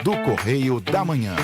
do Correio da Manhã.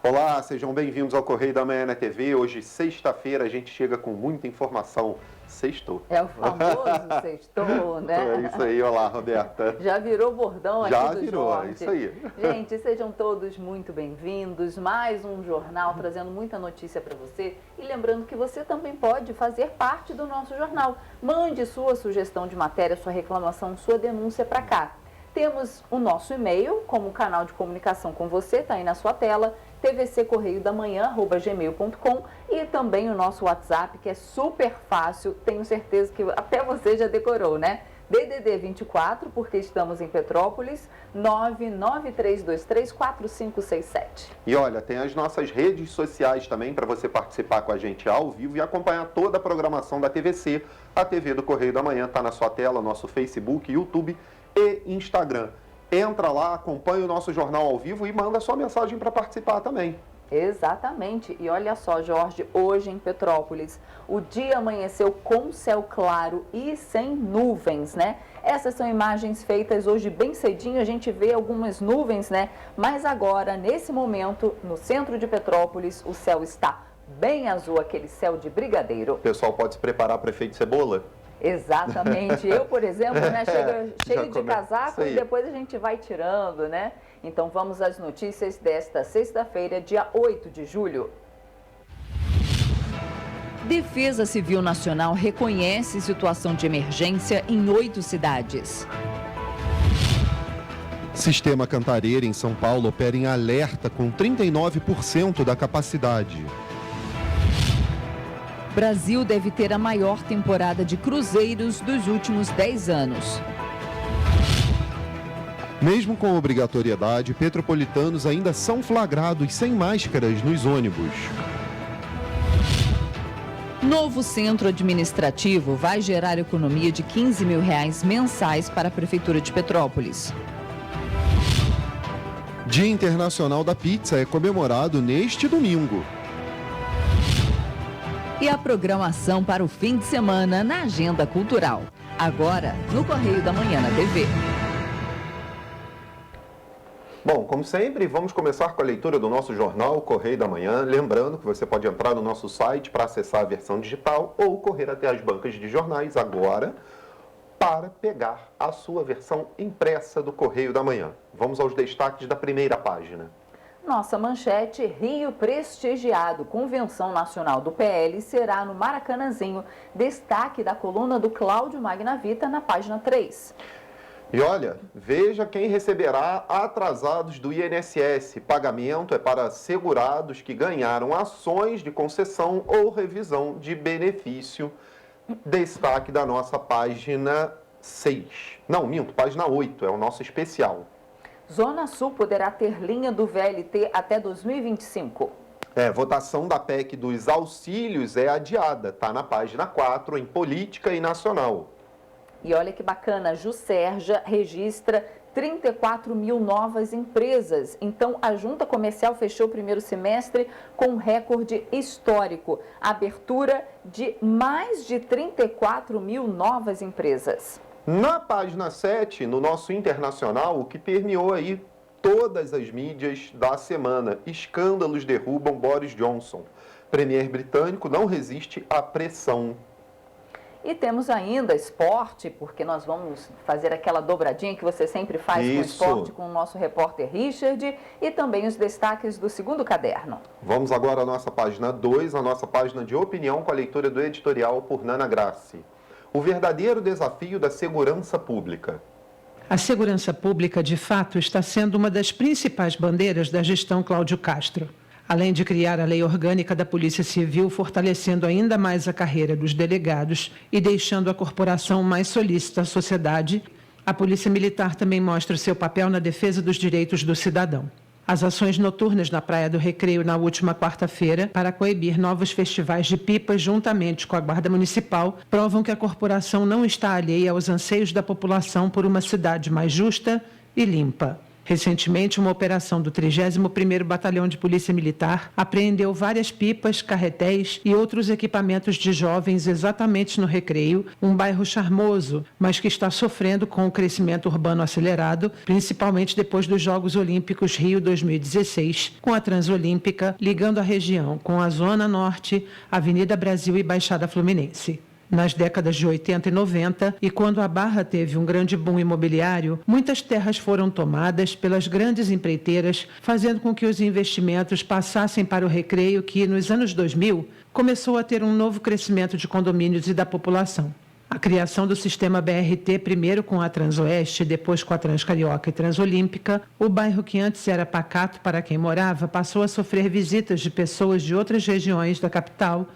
Olá, sejam bem-vindos ao Correio da Manhã na TV. Hoje, sexta-feira, a gente chega com muita informação. Sextou. É o famoso sextou, né? É isso aí. Olá, Roberta. Já virou bordão aqui Já do virou, Jorge. é isso aí. Gente, sejam todos muito bem-vindos. Mais um jornal trazendo muita notícia para você. E lembrando que você também pode fazer parte do nosso jornal. Mande sua sugestão de matéria, sua reclamação, sua denúncia para cá. Temos o nosso e-mail como canal de comunicação com você, está aí na sua tela, tvccorreiodamanhã@gmail.com, e também o nosso WhatsApp, que é super fácil, tenho certeza que até você já decorou, né? DDD 24, porque estamos em Petrópolis, 993234567. E olha, tem as nossas redes sociais também para você participar com a gente ao vivo e acompanhar toda a programação da TVC. A TV do Correio da Manhã está na sua tela, nosso Facebook, YouTube e Instagram. Entra lá, acompanha o nosso jornal ao vivo e manda sua mensagem para participar também. Exatamente. E olha só, Jorge, hoje em Petrópolis, o dia amanheceu com céu claro e sem nuvens, né? Essas são imagens feitas hoje bem cedinho, a gente vê algumas nuvens, né? Mas agora, nesse momento, no centro de Petrópolis, o céu está bem azul, aquele céu de brigadeiro. O pessoal pode se preparar para efeito cebola? Exatamente. Eu, por exemplo, né, cheio de casaco e depois a gente vai tirando, né? Então vamos às notícias desta sexta-feira, dia 8 de julho. Defesa Civil Nacional reconhece situação de emergência em 8 cidades. Sistema Cantareira em São Paulo opera em alerta com 39% da capacidade. Brasil deve ter a maior temporada de cruzeiros dos últimos 10 anos. Mesmo com obrigatoriedade, petropolitanos ainda são flagrados sem máscaras nos ônibus. Novo centro administrativo vai gerar economia de R$15 mil mensais para a Prefeitura de Petrópolis. Dia Internacional da Pizza é comemorado neste domingo. E a programação para o fim de semana na agenda cultural. Agora, no Correio da Manhã na TV. Bom, como sempre, vamos começar com a leitura do nosso jornal Correio da Manhã. Lembrando que você pode entrar no nosso site para acessar a versão digital ou correr até as bancas de jornais agora para pegar a sua versão impressa do Correio da Manhã. Vamos aos destaques da primeira página. Nossa manchete: Rio prestigiado. Convenção Nacional do PL será no Maracanãzinho. Destaque da coluna do Cláudio Magnavita na página 3. E olha, veja quem receberá atrasados do INSS. Pagamento é para segurados que ganharam ações de concessão ou revisão de benefício. Destaque da nossa página 6. Não, minto, página 8, é o nosso especial. Zona Sul poderá ter linha do VLT até 2025. Votação da PEC dos auxílios é adiada, está na página 4, em Política e Nacional. E olha que bacana, Juscerja registra 34 mil novas empresas. Então, a Junta Comercial fechou o primeiro semestre com um recorde histórico. Abertura de mais de 34 mil novas empresas. Na página 7, no nosso internacional, o que permeou aí todas as mídias da semana: escândalos derrubam Boris Johnson. Premier britânico não resiste à pressão. E temos ainda esporte, porque nós vamos fazer aquela dobradinha que você sempre faz com o esporte com o nosso repórter Richard, e também os destaques do segundo caderno. Vamos agora à nossa página 2, a nossa página de opinião, com a leitura do editorial por Nana Grassi. O verdadeiro desafio da segurança pública. A segurança pública, de fato, está sendo uma das principais bandeiras da gestão Cláudio Castro. Além de criar a lei orgânica da Polícia Civil, fortalecendo ainda mais a carreira dos delegados e deixando a corporação mais solícita à sociedade, a Polícia Militar também mostra seu papel na defesa dos direitos do cidadão. As ações noturnas na Praia do Recreio na última quarta-feira, para coibir novos festivais de pipas juntamente com a Guarda Municipal, provam que a corporação não está alheia aos anseios da população por uma cidade mais justa e limpa. Recentemente, uma operação do 31º Batalhão de Polícia Militar apreendeu várias pipas, carretéis e outros equipamentos de jovens exatamente no Recreio, um bairro charmoso, mas que está sofrendo com o crescimento urbano acelerado, principalmente depois dos Jogos Olímpicos Rio 2016, com a Transolímpica ligando a região com a Zona Norte, Avenida Brasil e Baixada Fluminense. Nas décadas de 80 e 90, e quando a Barra teve um grande boom imobiliário, muitas terras foram tomadas pelas grandes empreiteiras, fazendo com que os investimentos passassem para o Recreio, que, nos anos 2000, começou a ter um novo crescimento de condomínios e da população. A criação do sistema BRT, primeiro com a Transoeste, depois com a Transcarioca e Transolímpica, o bairro que antes era pacato para quem morava passou a sofrer visitas de pessoas de outras regiões da capital,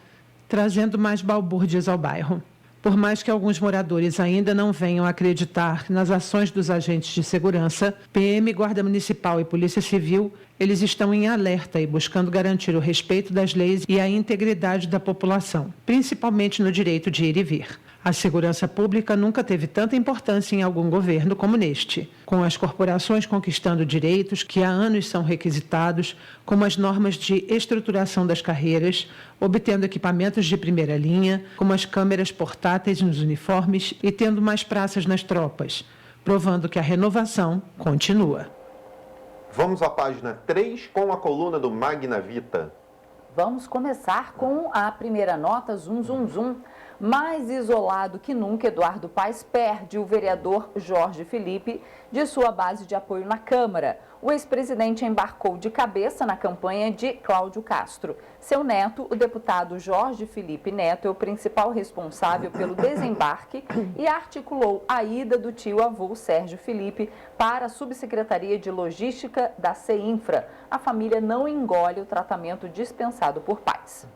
trazendo mais balbúrdias ao bairro. Por mais que alguns moradores ainda não venham acreditar nas ações dos agentes de segurança, PM, Guarda Municipal e Polícia Civil, eles estão em alerta e buscando garantir o respeito das leis e a integridade da população, principalmente no direito de ir e vir. A segurança pública nunca teve tanta importância em algum governo como neste, com as corporações conquistando direitos que há anos são requisitados, como as normas de estruturação das carreiras, obtendo equipamentos de primeira linha, como as câmeras portáteis nos uniformes e tendo mais praças nas tropas, provando que a renovação continua. Vamos à página 3 com a coluna do Magna Vita. Vamos começar com a primeira nota, zum, zum, zum. Mais isolado que nunca, Eduardo Paes perde o vereador Jorge Felipe de sua base de apoio na Câmara. O ex-presidente embarcou de cabeça na campanha de Cláudio Castro. Seu neto, o deputado Jorge Felipe Neto, é o principal responsável pelo desembarque e articulou a ida do tio-avô Sérgio Felipe para a Subsecretaria de Logística da CEINFRA. A família não engole o tratamento dispensado por Paes.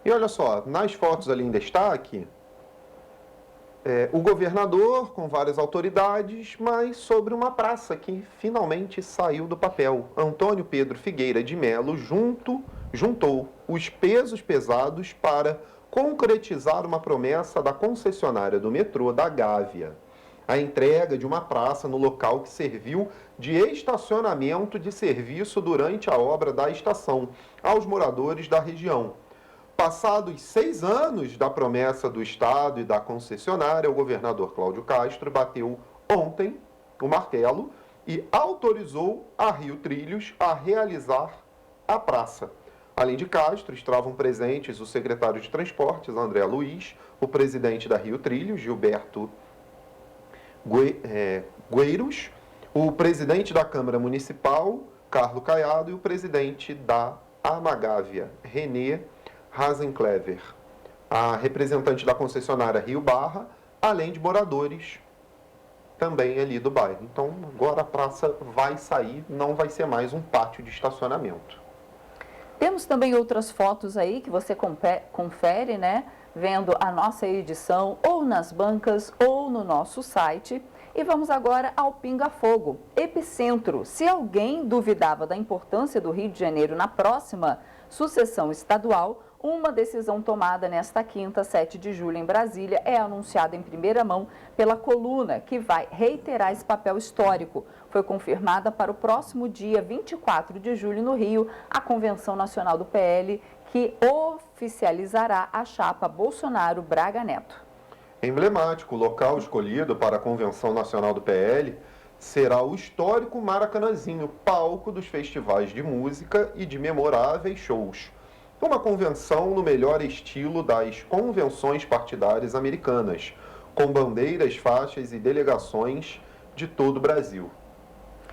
E olha só, nas fotos ali em destaque, o governador com várias autoridades, mas sobre uma praça que finalmente saiu do papel. Antônio Pedro Figueira de Melo juntou os pesos pesados para concretizar uma promessa da concessionária do metrô da Gávea. A entrega de uma praça no local que serviu de estacionamento de serviço durante a obra da estação aos moradores da região. Passados 6 anos da promessa do Estado e da concessionária, o governador Cláudio Castro bateu ontem o martelo e autorizou a Rio Trilhos a realizar a praça. Além de Castro, estavam presentes o secretário de Transportes, André Luiz, o presidente da Rio Trilhos, Gilberto Gueiros, o presidente da Câmara Municipal, Carlos Caiado, e o presidente da Amagávia, René Rasenclever, a representante da concessionária Rio Barra, além de moradores também ali do bairro. Então, agora a praça vai sair, não vai ser mais um pátio de estacionamento. Temos também outras fotos aí que você confere, né? Vendo a nossa edição ou nas bancas ou no nosso site. E vamos agora ao Pinga Fogo, epicentro. Se alguém duvidava da importância do Rio de Janeiro na próxima sucessão estadual, uma decisão tomada nesta quinta, 7 de julho, em Brasília, é anunciada em primeira mão pela coluna, que vai reiterar esse papel histórico. Foi confirmada para o próximo dia 24 de julho, no Rio, a Convenção Nacional do PL, que oficializará a chapa Bolsonaro-Braga Neto. Emblemático, o local escolhido para a Convenção Nacional do PL será o histórico Maracanãzinho, palco dos festivais de música e de memoráveis shows. Uma convenção no melhor estilo das convenções partidárias americanas, com bandeiras, faixas e delegações de todo o Brasil.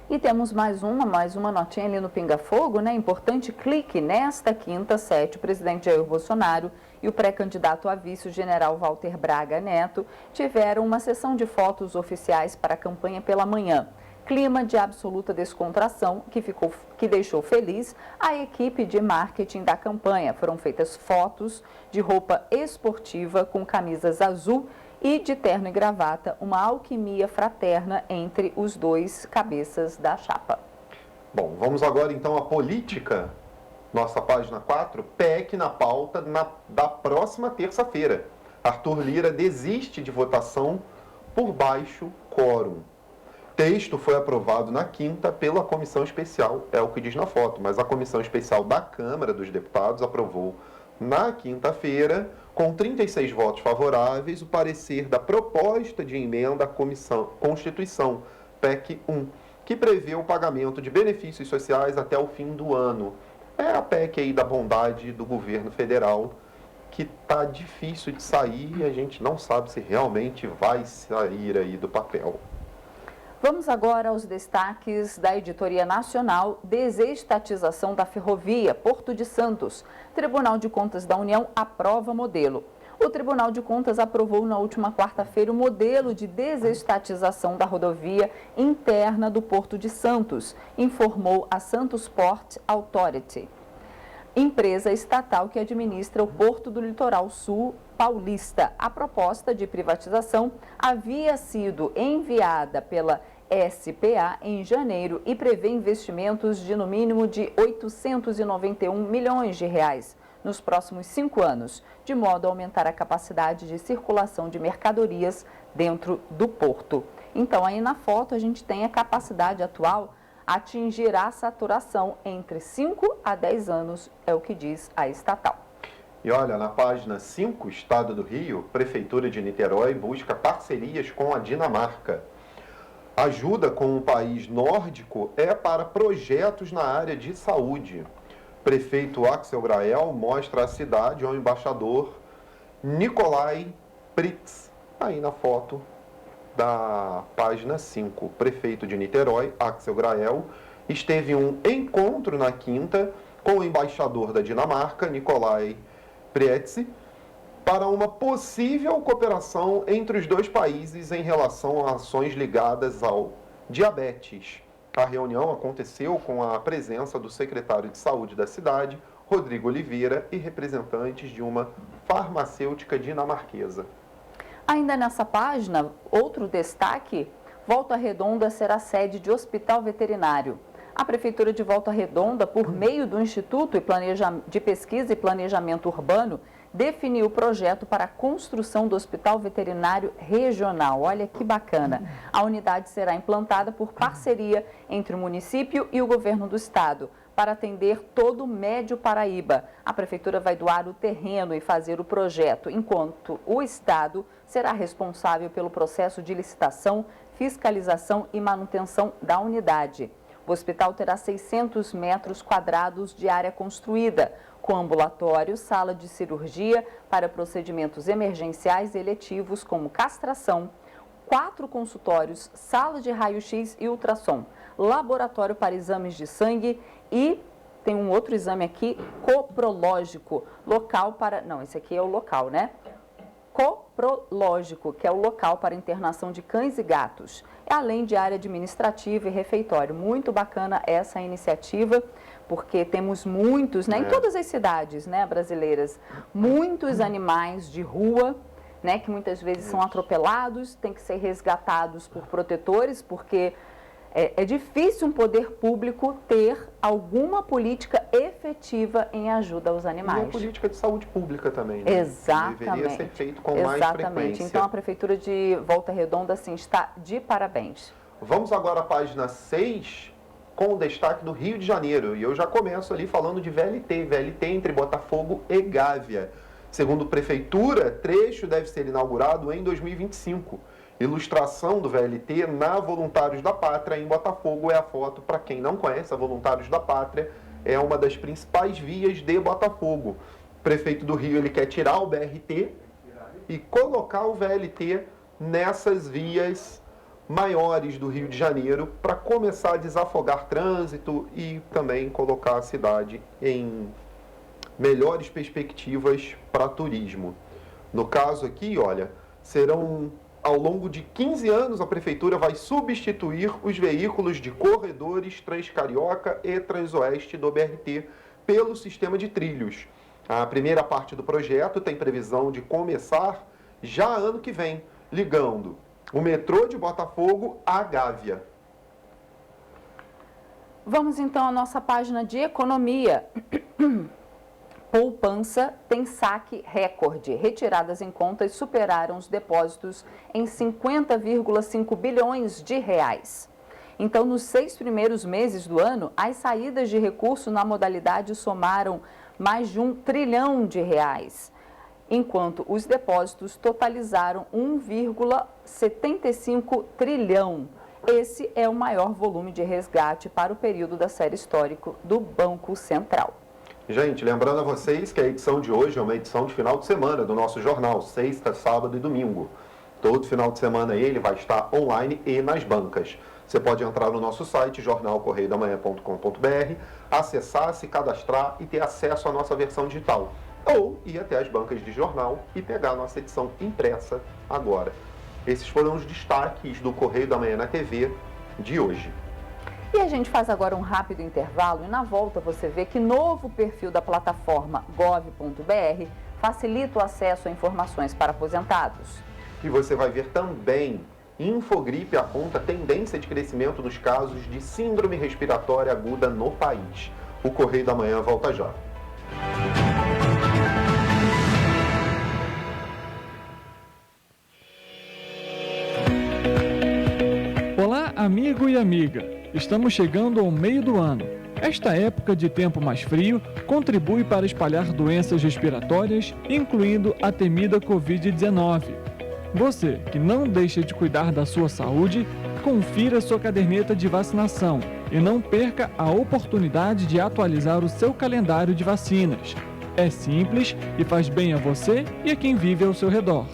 E temos mais uma notinha ali no Pinga Fogo, né? Importante clique nesta quinta, 7, o presidente Jair Bolsonaro e o pré-candidato a vice, o general Walter Braga Neto, tiveram uma sessão de fotos oficiais para a campanha pela manhã. Clima de absoluta descontração que deixou feliz a equipe de marketing da campanha. Foram feitas fotos de roupa esportiva com camisas azul e de terno e gravata, uma alquimia fraterna entre os dois cabeças da chapa. Bom, vamos agora então à política. Nossa página 4, PEC na pauta da próxima terça-feira. Arthur Lira desiste de votação por baixo quórum. Texto foi aprovado na quinta pela comissão especial, é o que diz na foto, mas a comissão especial da Câmara dos Deputados aprovou na quinta-feira, com 36 votos favoráveis, o parecer da proposta de emenda à Constituição, PEC 1, que prevê o pagamento de benefícios sociais até o fim do ano. É a PEC aí da bondade do governo federal, que está difícil de sair e a gente não sabe se realmente vai sair aí do papel. Vamos agora aos destaques da editoria nacional: desestatização da ferrovia, Porto de Santos. Tribunal de Contas da União aprova modelo. O Tribunal de Contas aprovou na última quarta-feira o modelo de desestatização da rodovia interna do Porto de Santos, informou a Santos Port Authority, empresa estatal que administra o Porto do Litoral Sul paulista. A proposta de privatização havia sido enviada pela SPA em janeiro e prevê investimentos de no mínimo de 891 milhões de reais nos próximos 5 anos, de modo a aumentar a capacidade de circulação de mercadorias dentro do porto. Então, aí na foto a gente tem a capacidade atual atingirá a saturação entre 5 a 10 anos, é o que diz a estatal. E olha, na página 5, Estado do Rio, Prefeitura de Niterói busca parcerias com a Dinamarca. Ajuda com o país nórdico é para projetos na área de saúde. Prefeito Axel Grael mostra a cidade ao embaixador Nicolai Pritz, aí na foto da página 5. Prefeito de Niterói, Axel Grael, esteve em um encontro na quinta com o embaixador da Dinamarca, Nicolai Pritz, para uma possível cooperação entre os dois países em relação a ações ligadas ao diabetes. A reunião aconteceu com a presença do secretário de saúde da cidade, Rodrigo Oliveira, e representantes de uma farmacêutica dinamarquesa. Ainda nessa página, outro destaque: Volta Redonda será sede de hospital veterinário. A Prefeitura de Volta Redonda, por meio do Instituto de Pesquisa e Planejamento Urbano, definiu o projeto para a construção do Hospital Veterinário Regional. Olha que bacana! A unidade será implantada por parceria entre o município e o governo do estado, para atender todo o Médio Paraíba. A Prefeitura vai doar o terreno e fazer o projeto, enquanto o estado será responsável pelo processo de licitação, fiscalização e manutenção da unidade. O hospital terá 600 metros quadrados de área construída, com ambulatório, sala de cirurgia para procedimentos emergenciais e eletivos como castração, 4 consultórios, sala de raio-x e ultrassom, laboratório para exames de sangue e tem um outro exame aqui, coprológico, local para... Não, esse aqui é o local, né? Coprológico, que é o local para internação de cães e gatos, além de área administrativa e refeitório. Muito bacana essa iniciativa, porque temos muitos, né, em todas as cidades, né, brasileiras, muitos animais de rua, né, que muitas vezes são atropelados, têm que ser resgatados por protetores, porque é difícil um poder público ter alguma política efetiva em ajuda aos animais. E a política de saúde pública também, né? Exatamente. Deveria ser feito com mais frequência. Então, a Prefeitura de Volta Redonda, sim, está de parabéns. Vamos agora à página 6, com o destaque do Rio de Janeiro. E eu já começo ali falando de VLT entre Botafogo e Gávea. Segundo a Prefeitura, trecho deve ser inaugurado em 2025. Ilustração do VLT na Voluntários da Pátria, em Botafogo, é a foto. Para quem não conhece, a Voluntários da Pátria é uma das principais vias de Botafogo. O prefeito do Rio, ele quer tirar o BRT e colocar o VLT nessas vias maiores do Rio de Janeiro para começar a desafogar trânsito e também colocar a cidade em melhores perspectivas para turismo. No caso aqui, olha, serão... Ao longo de 15 anos, a Prefeitura vai substituir os veículos de corredores Transcarioca e Transoeste do BRT pelo sistema de trilhos. A primeira parte do projeto tem previsão de começar já ano que vem, ligando o metrô de Botafogo à Gávea. Vamos então à nossa página de economia. Poupança tem saque recorde. Retiradas em contas superaram os depósitos em 50,5 bilhões de reais. Então, nos 6 primeiros meses do ano, as saídas de recurso na modalidade somaram mais de 1 trilhão de reais, enquanto os depósitos totalizaram 1,75 trilhão. Esse é o maior volume de resgate para o período da série histórico do Banco Central. Gente, lembrando a vocês que a edição de hoje é uma edição de final de semana do nosso jornal, sexta, sábado e domingo. Todo final de semana ele vai estar online e nas bancas. Você pode entrar no nosso site, jornalcorreiodamanhã.com.br, acessar, se cadastrar e ter acesso à nossa versão digital. Ou ir até as bancas de jornal e pegar a nossa edição impressa agora. Esses foram os destaques do Correio da Manhã na TV de hoje. E a gente faz agora um rápido intervalo e na volta você vê que novo perfil da plataforma gov.br facilita o acesso a informações para aposentados. E você vai ver também, Infogripe aponta tendência de crescimento dos casos de síndrome respiratória aguda no país. O Correio da Manhã volta já. Olá, amigo e amiga! Estamos chegando ao meio do ano. Esta época de tempo mais frio contribui para espalhar doenças respiratórias, incluindo a temida Covid-19. Você que não deixa de cuidar da sua saúde, confira sua caderneta de vacinação e não perca a oportunidade de atualizar o seu calendário de vacinas. É simples e faz bem a você e a quem vive ao seu redor.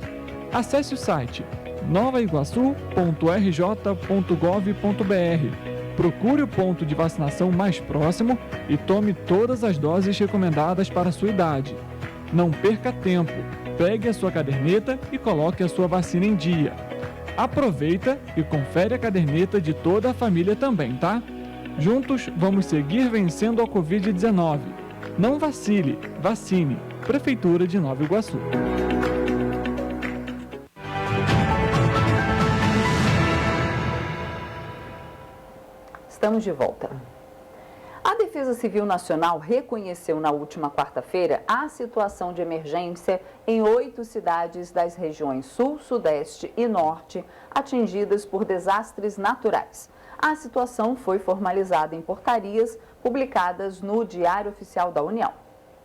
Acesse o site novaiguaçu.rj.gov.br. Procure o ponto de vacinação mais próximo e tome todas as doses recomendadas para a sua idade. Não perca tempo, pegue a sua caderneta e coloque a sua vacina em dia. Aproveita e confere a caderneta de toda a família também, tá? Juntos vamos seguir vencendo a Covid-19. Não vacile, vacine. Prefeitura de Nova Iguaçu. Estamos de volta. A Defesa Civil Nacional reconheceu na última quarta-feira a situação de emergência em 8 cidades das regiões Sul, Sudeste e Norte atingidas por desastres naturais. A situação foi formalizada em portarias publicadas no Diário Oficial da União.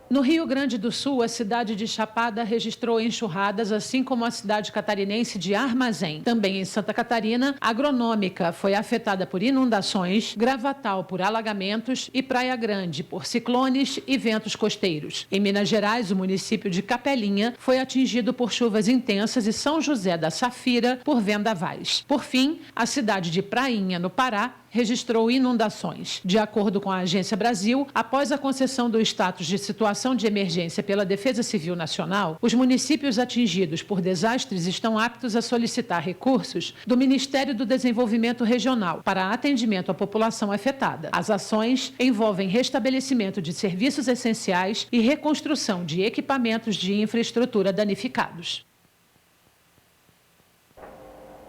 No Rio Grande do Sul, a cidade de Chapada registrou enxurradas, assim como a cidade catarinense de Armazém. Também em Santa Catarina, Agronômica foi afetada por inundações, Gravatal por alagamentos e Praia Grande por ciclones e ventos costeiros. Em Minas Gerais, o município de Capelinha foi atingido por chuvas intensas e São José da Safira por vendavais. Por fim, a cidade de Prainha, no Pará, registrou inundações. De acordo com a Agência Brasil, após a concessão do status de situação de emergência pela Defesa Civil Nacional, os municípios atingidos por desastres estão aptos a solicitar recursos do Ministério do Desenvolvimento Regional para atendimento à população afetada. As ações envolvem restabelecimento de serviços essenciais e reconstrução de equipamentos de infraestrutura danificados.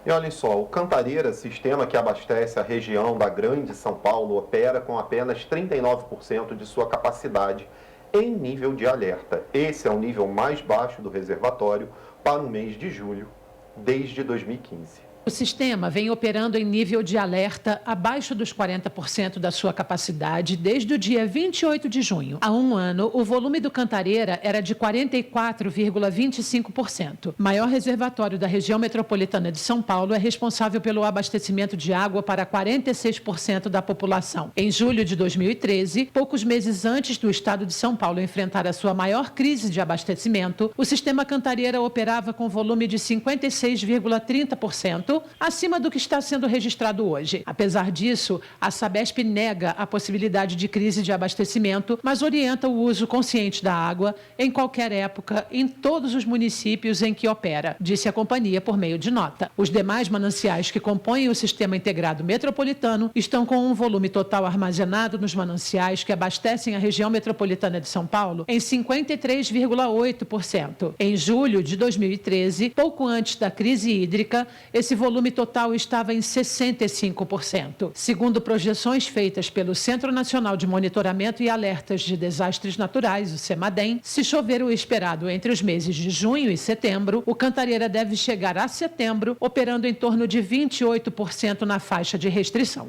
E olhem só, o Cantareira, sistema que abastece a região da Grande São Paulo, opera com apenas 39% de sua capacidade em nível de alerta. Esse é o nível mais baixo do reservatório para o mês de julho, desde 2015. O sistema vem operando em nível de alerta abaixo dos 40% da sua capacidade desde o dia 28 de junho. Há um ano, o volume do Cantareira era de 44,25%. O maior reservatório da região metropolitana de São Paulo é responsável pelo abastecimento de água para 46% da população. Em julho de 2013, poucos meses antes do estado de São Paulo enfrentar a sua maior crise de abastecimento, o sistema Cantareira operava com volume de 56,30%, acima do que está sendo registrado hoje. Apesar disso, a Sabesp nega a possibilidade de crise de abastecimento, mas orienta o uso consciente da água em qualquer época, em todos os municípios em que opera, disse a companhia por meio de nota. Os demais mananciais que compõem o Sistema Integrado Metropolitano estão com um volume total armazenado nos mananciais que abastecem a região metropolitana de São Paulo em 53,8%. Em julho de 2013, pouco antes da crise hídrica, esse volume total estava em 65%. Segundo projeções feitas pelo Centro Nacional de Monitoramento e Alertas de Desastres Naturais, o CEMADEM, se chover o esperado entre os meses de junho e setembro, o Cantareira deve chegar a setembro, operando em torno de 28% na faixa de restrição.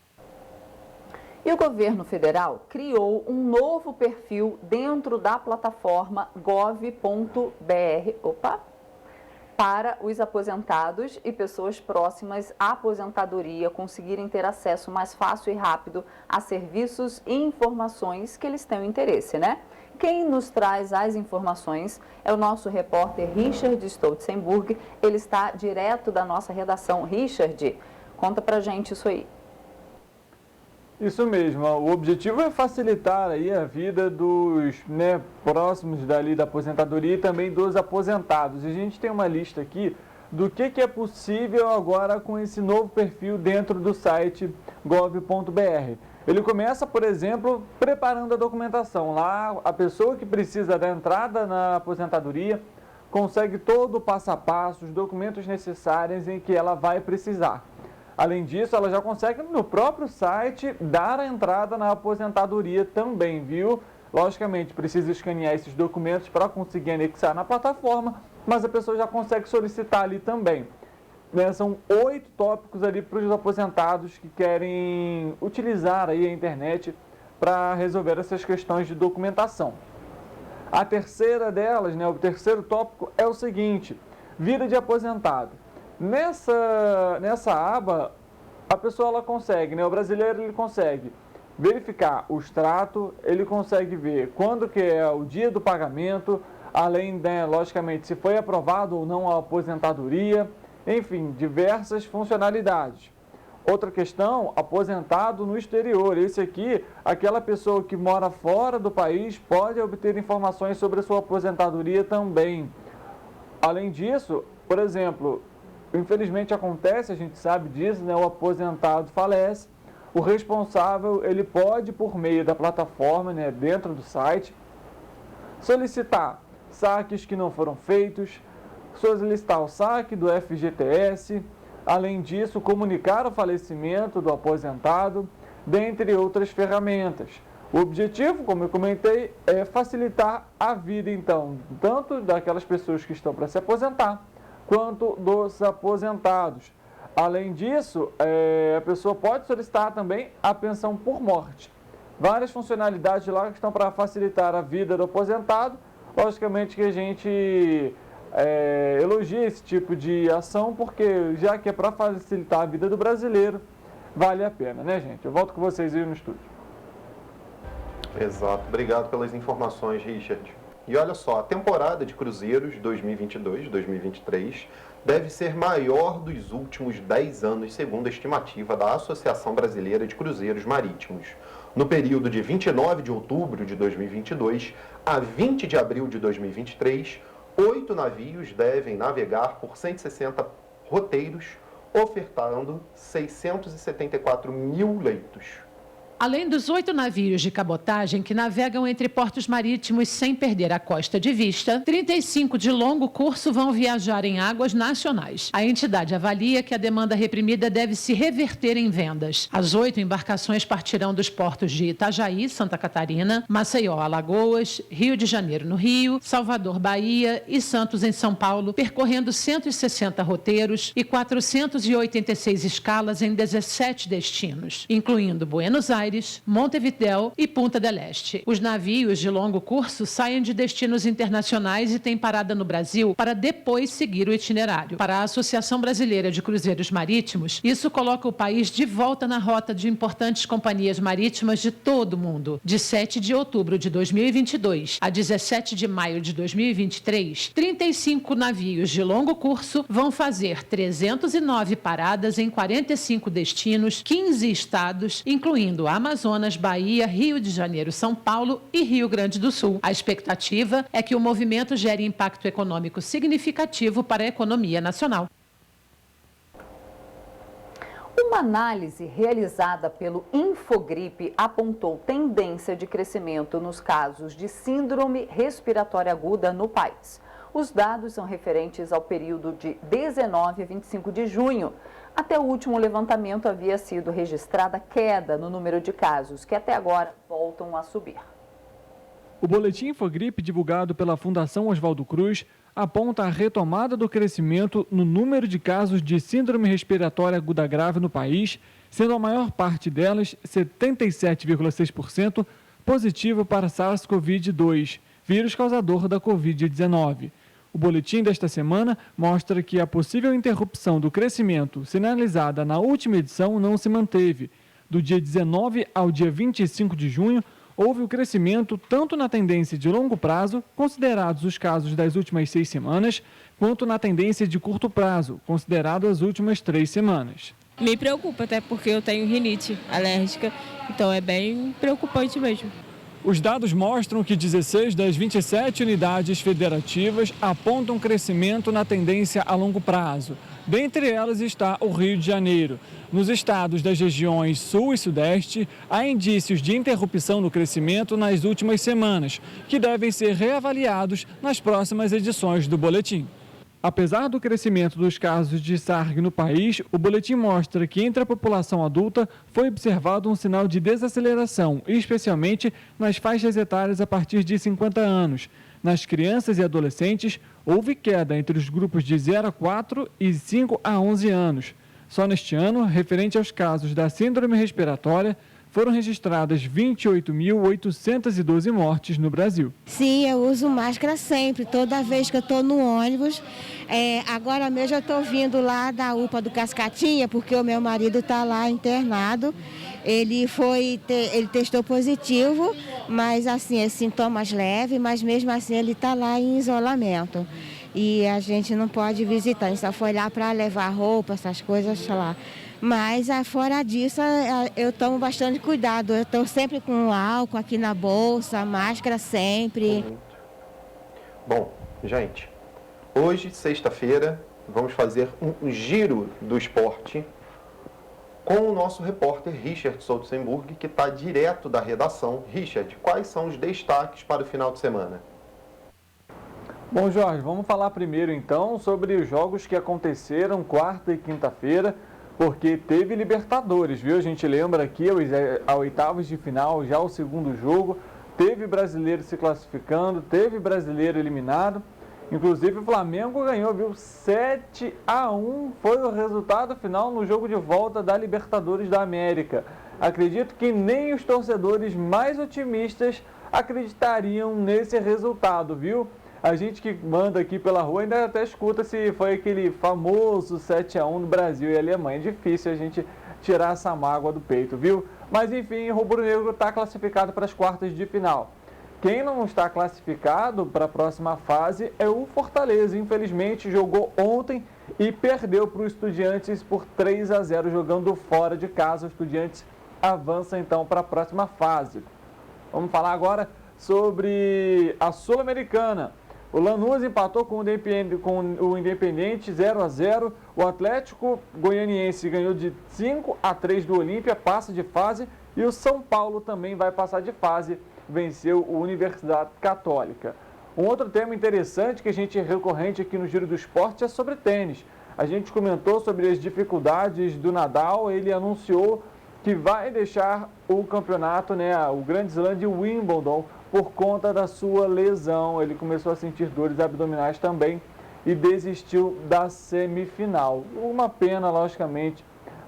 E o governo federal criou um novo perfil dentro da plataforma gov.br, para os aposentados e pessoas próximas à aposentadoria conseguirem ter acesso mais fácil e rápido a serviços e informações que eles tenham interesse, né? Quem nos traz as informações é o nosso repórter Richard Stoltzenburg. Ele está direto da nossa redação. Richard, conta pra gente isso aí. Isso mesmo, o objetivo é facilitar aí a vida dos próximos dali da aposentadoria e também dos aposentados. E a gente tem uma lista aqui do que é possível agora com esse novo perfil dentro do site gov.br. Ele começa, por exemplo, preparando a documentação. Lá, a pessoa que precisa da entrada na aposentadoria consegue todo o passo a passo, os documentos necessários em que ela vai precisar. Além disso, ela já consegue no próprio site dar a entrada na aposentadoria também, viu? Logicamente, precisa escanear esses documentos para conseguir anexar na plataforma, mas a pessoa já consegue solicitar ali também. São 8 tópicos ali para os aposentados que querem utilizar aí a internet para resolver essas questões de documentação. A terceira delas, o terceiro tópico é o seguinte: vida de aposentado. Nessa aba, a pessoa ela consegue, o brasileiro ele consegue verificar o extrato, ele consegue ver quando que é o dia do pagamento, além, logicamente, se foi aprovado ou não a aposentadoria, enfim, diversas funcionalidades. Outra questão, aposentado no exterior. Esse aqui, aquela pessoa que mora fora do país pode obter informações sobre a sua aposentadoria também. Além disso, por exemplo, infelizmente acontece, a gente sabe disso, o aposentado falece, o responsável ele pode, por meio da plataforma, dentro do site, solicitar saques que não foram feitos, solicitar o saque do FGTS, além disso, comunicar o falecimento do aposentado, dentre outras ferramentas. O objetivo, como eu comentei, é facilitar a vida, então, tanto daquelas pessoas que estão para se aposentar, quanto dos aposentados. Além disso, a pessoa pode solicitar também a pensão por morte. Várias funcionalidades lá que estão para facilitar a vida do aposentado. Logicamente que a gente elogia esse tipo de ação, porque já que é para facilitar a vida do brasileiro, vale a pena, gente? Eu volto com vocês aí no estúdio. Exato. Obrigado pelas informações, Richard. E olha só, a temporada de cruzeiros 2022-2023 deve ser maior dos últimos 10 anos, segundo a estimativa da Associação Brasileira de Cruzeiros Marítimos. No período de 29 de outubro de 2022 a 20 de abril de 2023, 8 navios devem navegar por 160 roteiros, ofertando 674 mil leitos. Além dos 8 navios de cabotagem que navegam entre portos marítimos sem perder a costa de vista, 35 de longo curso vão viajar em águas nacionais. A entidade avalia que a demanda reprimida deve se reverter em vendas. As 8 embarcações partirão dos portos de Itajaí, Santa Catarina, Maceió, Alagoas, Rio de Janeiro, no Rio, Salvador, Bahia e Santos, em São Paulo, percorrendo 160 roteiros e 486 escalas em 17 destinos, incluindo Buenos Aires, Montevidéu e Punta del Este. Os navios de longo curso saem de destinos internacionais e têm parada no Brasil para depois seguir o itinerário. Para a Associação Brasileira de Cruzeiros Marítimos, isso coloca o país de volta na rota de importantes companhias marítimas de todo o mundo. De 7 de outubro de 2022 a 17 de maio de 2023, 35 navios de longo curso vão fazer 309 paradas em 45 destinos, 15 estados, incluindo Amazonas, Bahia, Rio de Janeiro, São Paulo e Rio Grande do Sul. A expectativa é que o movimento gere impacto econômico significativo para a economia nacional. Uma análise realizada pelo Infogripe apontou tendência de crescimento nos casos de síndrome respiratória aguda no país. Os dados são referentes ao período de 19 a 25 de junho. Até o último levantamento havia sido registrada queda no número de casos, que até agora voltam a subir. O boletim Infogripe, divulgado pela Fundação Oswaldo Cruz, aponta a retomada do crescimento no número de casos de síndrome respiratória aguda grave no país, sendo a maior parte delas, 77,6%, positivo para SARS-CoV-2, vírus causador da Covid-19. O boletim desta semana mostra que a possível interrupção do crescimento sinalizada na última edição não se manteve. Do dia 19 ao dia 25 de junho, houve o crescimento tanto na tendência de longo prazo, considerados os casos das últimas 6 semanas, quanto na tendência de curto prazo, considerado as últimas 3 semanas. Me preocupa, até porque eu tenho rinite alérgica, então é bem preocupante mesmo. Os dados mostram que 16 das 27 unidades federativas apontam crescimento na tendência a longo prazo. Dentre elas está o Rio de Janeiro. Nos estados das regiões Sul e Sudeste, há indícios de interrupção no crescimento nas últimas semanas, que devem ser reavaliados nas próximas edições do boletim. Apesar do crescimento dos casos de SARG no país, o boletim mostra que entre a população adulta foi observado um sinal de desaceleração, especialmente nas faixas etárias a partir de 50 anos. Nas crianças e adolescentes, houve queda entre os grupos de 0 a 4 e 5 a 11 anos. Só neste ano, referente aos casos da síndrome respiratória, foram registradas 28.812 mortes no Brasil. Sim, eu uso máscara sempre, toda vez que eu estou no ônibus. Agora mesmo eu estou vindo lá da UPA do Cascatinha, porque o meu marido está lá internado. Ele testou positivo, mas assim, é sintomas leves, mas mesmo assim ele está lá em isolamento. E a gente não pode visitar, a gente só foi lá para levar roupa, essas coisas, sei lá. Mas fora disso, eu tomo bastante cuidado. Eu estou sempre com álcool aqui na bolsa, máscara sempre. Bom, gente, hoje, sexta-feira, vamos fazer um giro do esporte com o nosso repórter Richard Stolzenburg, que está direto da redação. Richard, quais são os destaques para o final de semana? Bom, Jorge, vamos falar primeiro então sobre os jogos que aconteceram quarta e quinta-feira, porque teve Libertadores, viu? A gente lembra aqui, a oitavas de final, já o segundo jogo, teve brasileiro se classificando, teve brasileiro eliminado, inclusive o Flamengo ganhou, viu? 7-1 foi o resultado final no jogo de volta da Libertadores da América. Acredito que nem os torcedores mais otimistas acreditariam nesse resultado, viu? A gente que manda aqui pela rua ainda até escuta se foi aquele famoso 7-1 no Brasil e Alemanha. É difícil a gente tirar essa mágoa do peito, viu? Mas enfim, o rubro-negro está classificado para as quartas de final. Quem não está classificado para a próxima fase é o Fortaleza. Infelizmente, jogou ontem e perdeu para o Estudiantes por 3-0, jogando fora de casa. O Estudiantes avança então para a próxima fase. Vamos falar agora sobre a Sul-Americana. O Lanús empatou com o Independiente 0-0. O Atlético Goianiense ganhou de 5-3 do Olímpia, passa de fase. E o São Paulo também vai passar de fase, venceu o Universidade Católica. Um outro tema interessante que a gente é recorrente aqui no Giro do Esporte é sobre tênis. A gente comentou sobre as dificuldades do Nadal, ele anunciou que vai deixar o campeonato, o Grand Slam de Wimbledon, por conta da sua lesão. Ele começou a sentir dores abdominais também e desistiu da semifinal. Uma pena, logicamente,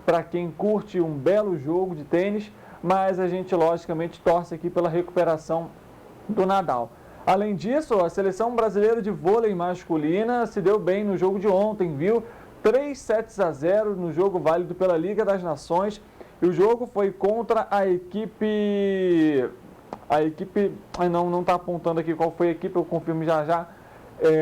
para quem curte um belo jogo de tênis, mas a gente, logicamente, torce aqui pela recuperação do Nadal. Além disso, a seleção brasileira de vôlei masculina se deu bem no jogo de ontem, viu? 3-0 no jogo válido pela Liga das Nações. E o jogo foi contra a equipe... não está apontando aqui qual foi a equipe, eu confirmo já.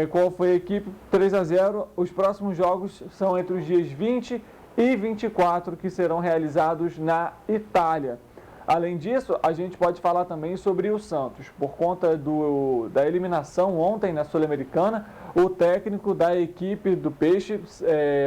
Qual foi a equipe? 3-0. Os próximos jogos são entre os dias 20 e 24, que serão realizados na Itália. Além disso, a gente pode falar também sobre o Santos. Por conta da eliminação ontem na Sul-Americana, o técnico da equipe do Peixe,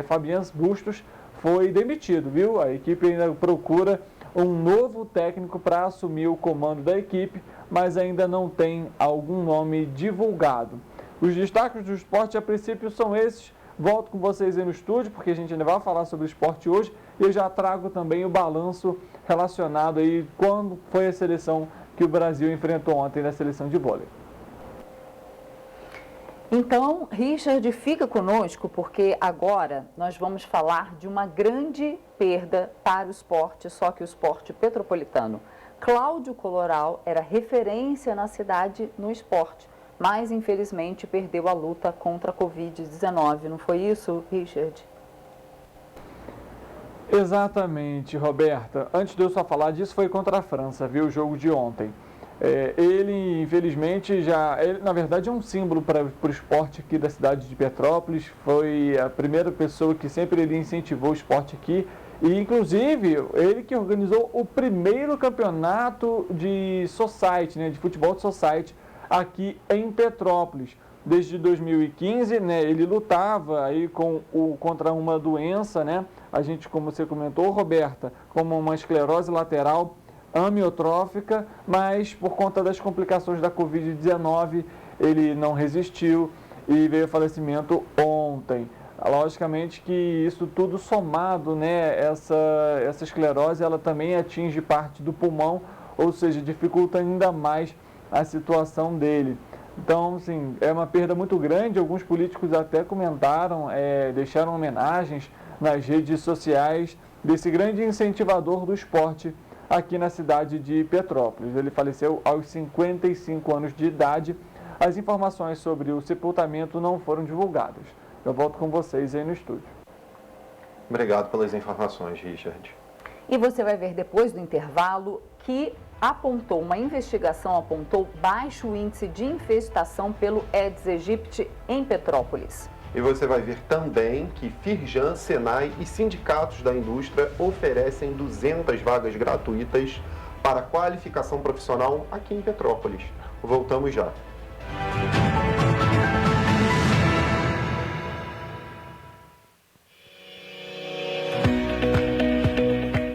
Fabian Bustos, foi demitido, viu? A equipe ainda procura um novo técnico para assumir o comando da equipe, mas ainda não tem algum nome divulgado. Os destaques do esporte, a princípio, são esses. Volto com vocês aí no estúdio, porque a gente ainda vai falar sobre o esporte hoje. E eu já trago também o balanço relacionado aí quando foi a seleção que o Brasil enfrentou ontem na seleção de vôlei. Então, Richard, fica conosco, porque agora nós vamos falar de uma grande perda para o esporte, só que o esporte petropolitano. Cláudio Coloral era referência na cidade no esporte, mas infelizmente perdeu a luta contra a Covid-19. Não foi isso, Richard? Exatamente, Roberta. Antes de eu só falar disso, foi contra a França, viu, o jogo de ontem. Ele, infelizmente, na verdade é um símbolo para o esporte aqui da cidade de Petrópolis. Foi a primeira pessoa que sempre ele incentivou o esporte aqui. E, inclusive, ele que organizou o primeiro campeonato de society, né, de futebol de society, aqui em Petrópolis. Desde 2015, né, ele lutava aí contra uma doença, né? A gente, como você comentou, Roberta, como uma esclerose lateral amiotrófica, mas por conta das complicações da Covid-19, ele não resistiu e veio a falecimento ontem. Logicamente que isso tudo somado, né, essa esclerose, ela também atinge parte do pulmão, ou seja, dificulta ainda mais a situação dele. Então, assim, é uma perda muito grande. Alguns políticos até comentaram, deixaram homenagens nas redes sociais desse grande incentivador do esporte aqui na cidade de Petrópolis. Ele faleceu aos 55 anos de idade. As informações sobre o sepultamento não foram divulgadas. Eu volto com vocês aí no estúdio. Obrigado pelas informações, Richard. E você vai ver depois do intervalo que uma investigação apontou baixo índice de infestação pelo Aedes aegypti em Petrópolis. E você vai ver também que Firjan, Senai e sindicatos da indústria oferecem 200 vagas gratuitas para qualificação profissional aqui em Petrópolis. Voltamos já.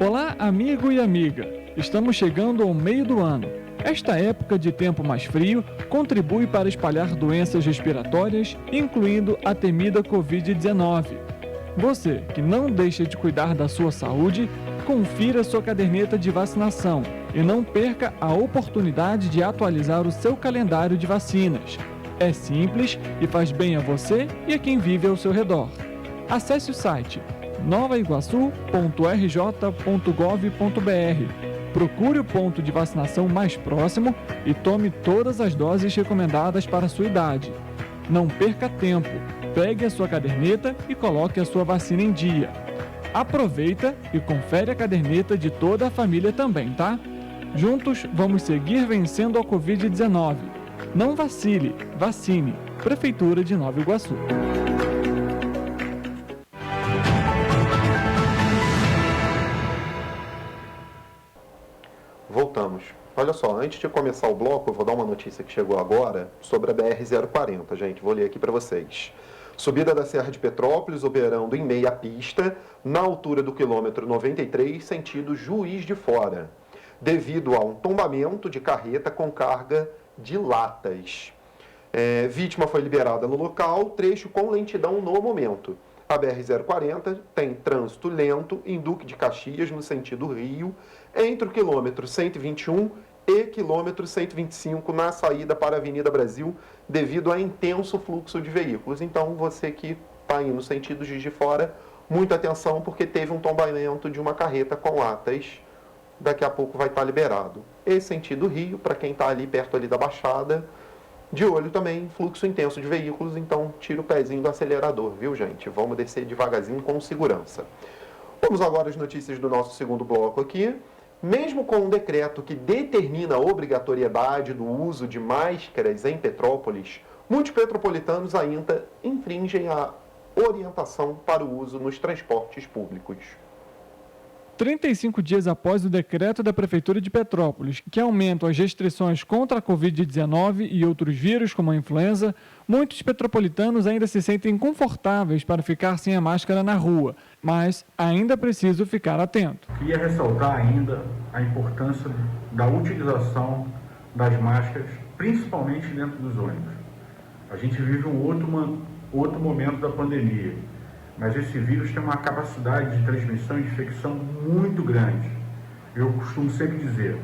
Olá, amigo e amiga. Estamos chegando ao meio do ano. Esta época de tempo mais frio contribui para espalhar doenças respiratórias, incluindo a temida Covid-19. Você que não deixa de cuidar da sua saúde, confira sua caderneta de vacinação e não perca a oportunidade de atualizar o seu calendário de vacinas. É simples e faz bem a você e a quem vive ao seu redor. Acesse o site novaiguaçu.rj.gov.br. Procure o ponto de vacinação mais próximo e tome todas as doses recomendadas para a sua idade. Não perca tempo, pegue a sua caderneta e coloque a sua vacina em dia. Aproveita e confere a caderneta de toda a família também, tá? Juntos vamos seguir vencendo a Covid-19. Não vacile, vacine. Prefeitura de Nova Iguaçu. Voltamos. Olha só, antes de começar o bloco, eu vou dar uma notícia que chegou agora sobre a BR-040, gente. Vou ler aqui para vocês. Subida da Serra de Petrópolis, operando em meia pista, na altura do quilômetro 93, sentido Juiz de Fora, devido a um tombamento de carreta com carga de latas. Vítima foi liberada no local, trecho com lentidão no momento. A BR-040 tem trânsito lento em Duque de Caxias, no sentido Rio, entre o quilômetro 121 e quilômetro 125, na saída para a Avenida Brasil, devido a intenso fluxo de veículos. Então, você que está indo no sentido Juiz de Fora, muita atenção, porque teve um tombamento de uma carreta com latas. Daqui a pouco vai estar liberado. Esse sentido Rio, para quem está ali perto ali da Baixada, de olho também, fluxo intenso de veículos, então tira o pezinho do acelerador, viu, gente? Vamos descer devagarzinho com segurança. Vamos agora às notícias do nosso segundo bloco aqui. Mesmo com um decreto que determina a obrigatoriedade do uso de máscaras em Petrópolis, muitos petropolitanos ainda infringem a orientação para o uso nos transportes públicos. 35 dias após o decreto da Prefeitura de Petrópolis, que aumenta as restrições contra a Covid-19 e outros vírus, como a influenza, muitos petropolitanos ainda se sentem confortáveis para ficar sem a máscara na rua, mas ainda é preciso ficar atento. Queria ressaltar ainda a importância da utilização das máscaras, principalmente dentro dos ônibus. A gente vive um outro outro momento da pandemia. Mas esse vírus tem uma capacidade de transmissão e de infecção muito grande. Eu costumo sempre dizer,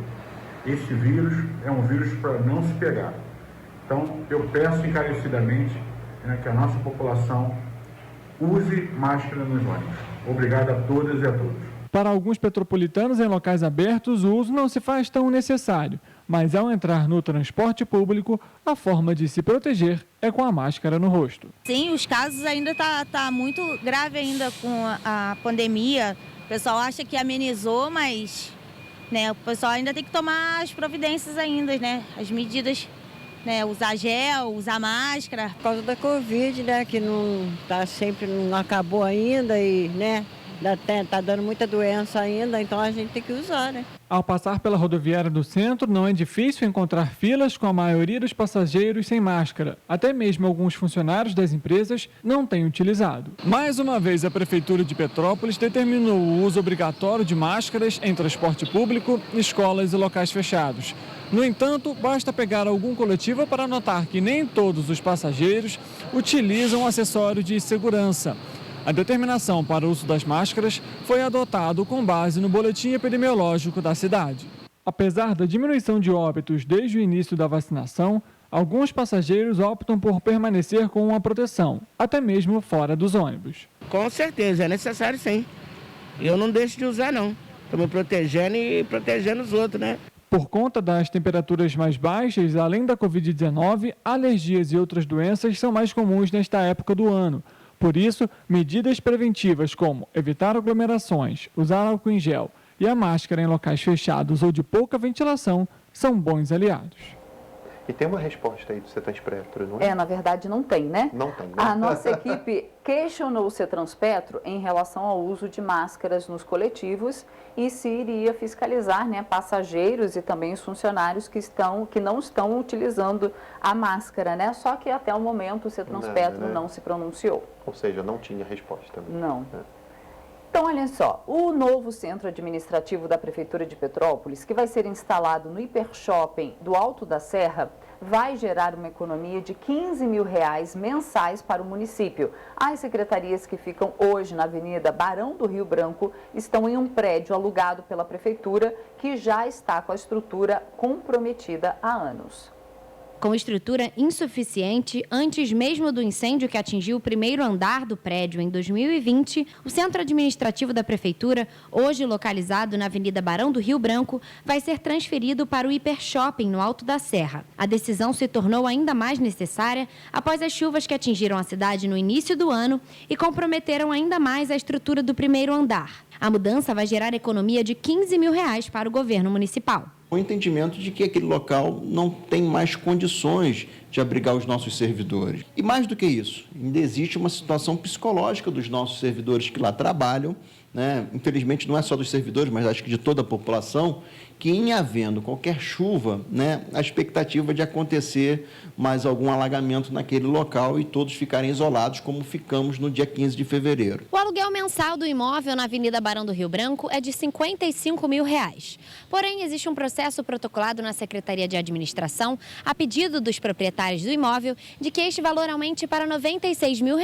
esse vírus é um vírus para não se pegar. Então, eu peço encarecidamente, né, que a nossa população use máscara nos ônibus. Obrigado a todas e a todos. Para alguns petropolitanos em locais abertos, o uso não se faz tão necessário, mas ao entrar no transporte público, a forma de se proteger é com a máscara no rosto. Sim, os casos ainda tá muito grave ainda com a pandemia. O pessoal acha que amenizou, mas né, o pessoal ainda tem que tomar as providências ainda, né? As medidas, né? Usar gel, usar máscara. Por causa da Covid, né? Que não acabou ainda e, né? Tá dando muita doença ainda, então a gente tem que usar, né? Ao passar pela rodoviária do centro, não é difícil encontrar filas com a maioria dos passageiros sem máscara. Até mesmo alguns funcionários das empresas não têm utilizado. Mais uma vez, a Prefeitura de Petrópolis determinou o uso obrigatório de máscaras em transporte público, escolas e locais fechados. No entanto, basta pegar algum coletivo para notar que nem todos os passageiros utilizam o acessório de segurança. A determinação para o uso das máscaras foi adotada com base no boletim epidemiológico da cidade. Apesar da diminuição de óbitos desde o início da vacinação, alguns passageiros optam por permanecer com uma proteção, até mesmo fora dos ônibus. Com certeza, é necessário sim. Eu não deixo de usar não. Estou me protegendo e protegendo os outros, né? Por conta das temperaturas mais baixas, além da Covid-19, alergias e outras doenças são mais comuns nesta época do ano. Por isso, medidas preventivas como evitar aglomerações, usar álcool em gel e a máscara em locais fechados ou de pouca ventilação são bons aliados. E tem uma resposta aí do Cetanspetro, não é? Na verdade não tem, né? Não tem, né? A nossa equipe questionou o Cetanspetro em relação ao uso de máscaras nos coletivos e se iria fiscalizar, né, passageiros e também os funcionários que não estão utilizando a máscara, né? Só que até o momento o Cetanspetro não se pronunciou. Ou seja, não tinha resposta. Não. Então, olha só, o novo centro administrativo da Prefeitura de Petrópolis, que vai ser instalado no Hipershopping do Alto da Serra, vai gerar uma economia de R$15 mil mensais para o município. As secretarias que ficam hoje na Avenida Barão do Rio Branco estão em um prédio alugado pela Prefeitura, que já está com a estrutura comprometida há anos. Com estrutura insuficiente, antes mesmo do incêndio que atingiu o primeiro andar do prédio em 2020, o centro administrativo da Prefeitura, hoje localizado na Avenida Barão do Rio Branco, vai ser transferido para o Hipershopping no Alto da Serra. A decisão se tornou ainda mais necessária após as chuvas que atingiram a cidade no início do ano e comprometeram ainda mais a estrutura do primeiro andar. A mudança vai gerar economia de R$15 mil para o governo municipal. O entendimento de que aquele local não tem mais condições de abrigar os nossos servidores. E mais do que isso, ainda existe uma situação psicológica dos nossos servidores que lá trabalham, né? Infelizmente não é só dos servidores, mas acho que de toda a população, que em havendo qualquer chuva, né, a expectativa de acontecer mais algum alagamento naquele local e todos ficarem isolados, como ficamos no dia 15 de fevereiro. O aluguel mensal do imóvel na Avenida Barão do Rio Branco é de R$55 mil. Porém, existe um processo protocolado na Secretaria de Administração, a pedido dos proprietários do imóvel, de que este valor aumente para R$96 mil,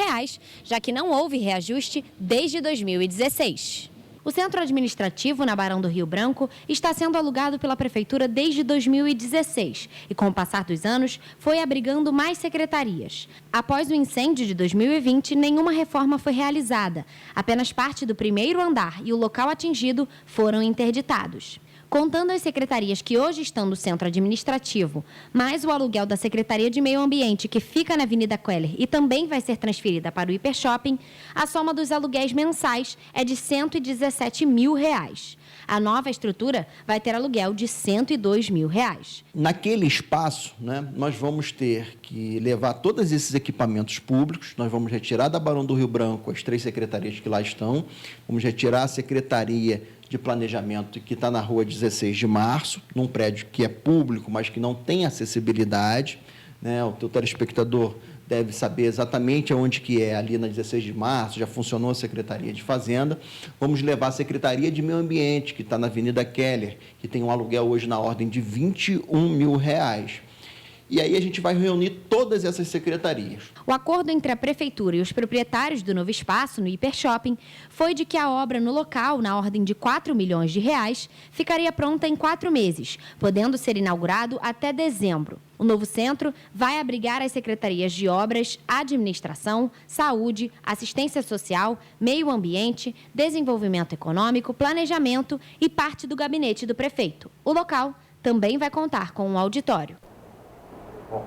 já que não houve reajuste desde 2016. O centro administrativo na Barão do Rio Branco está sendo alugado pela Prefeitura desde 2016 e, com o passar dos anos, foi abrigando mais secretarias. Após o incêndio de 2020, nenhuma reforma foi realizada. Apenas parte do primeiro andar e o local atingido foram interditados. Contando as secretarias que hoje estão no centro administrativo, mais o aluguel da Secretaria de Meio Ambiente, que fica na Avenida Queller e também vai ser transferida para o Hipershopping, a soma dos aluguéis mensais é de R$117 mil. A nova estrutura vai ter aluguel de R$102 mil. Naquele espaço, né, nós vamos ter que levar todos esses equipamentos públicos, nós vamos retirar da Barão do Rio Branco as 3 secretarias que lá estão, vamos retirar a Secretaria de Planejamento que está na Rua 16 de Março, num prédio que é público, mas que não tem acessibilidade, né? O teu telespectador deve saber exatamente onde que é, ali na 16 de Março, já funcionou a Secretaria de Fazenda. Vamos levar a Secretaria de Meio Ambiente, que está na Avenida Queller, que tem um aluguel hoje na ordem de R$21 mil. e aí a gente vai reunir todas essas secretarias. O acordo entre a Prefeitura e os proprietários do novo espaço no Hipershopping foi de que a obra no local, na ordem de R$4 milhões, ficaria pronta em 4 meses, podendo ser inaugurado até dezembro. O novo centro vai abrigar as secretarias de Obras, Administração, Saúde, Assistência Social, Meio Ambiente, Desenvolvimento Econômico, Planejamento e parte do gabinete do prefeito. O local também vai contar com um auditório. Bom,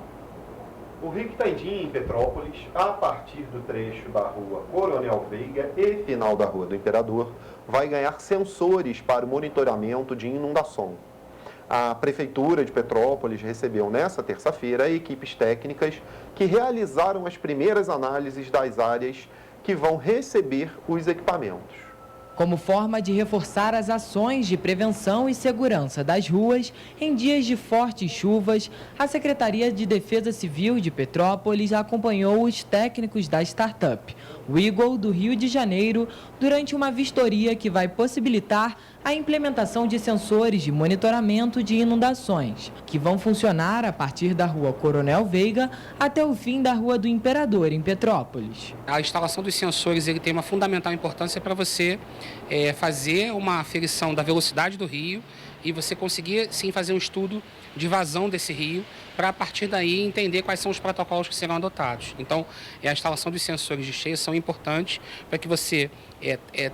o Rio Quitandinha, em Petrópolis, a partir do trecho da rua Coronel Veiga e final da rua do Imperador, vai ganhar sensores para o monitoramento de inundação. A Prefeitura de Petrópolis recebeu nesta terça-feira equipes técnicas que realizaram as primeiras análises das áreas que vão receber os equipamentos. Como forma de reforçar as ações de prevenção e segurança das ruas em dias de fortes chuvas, a Secretaria de Defesa Civil de Petrópolis acompanhou os técnicos da startup Weagle do Rio de Janeiro durante uma vistoria que vai possibilitar a implementação de sensores de monitoramento de inundações, que vão funcionar a partir da rua Coronel Veiga até o fim da rua do Imperador, em Petrópolis. A instalação dos sensores tem uma fundamental importância para você fazer uma aferição da velocidade do rio e você conseguir, sim, fazer um estudo de vazão desse rio para, a partir daí, entender quais são os protocolos que serão adotados. Então, a instalação dos sensores de cheia são importantes para que você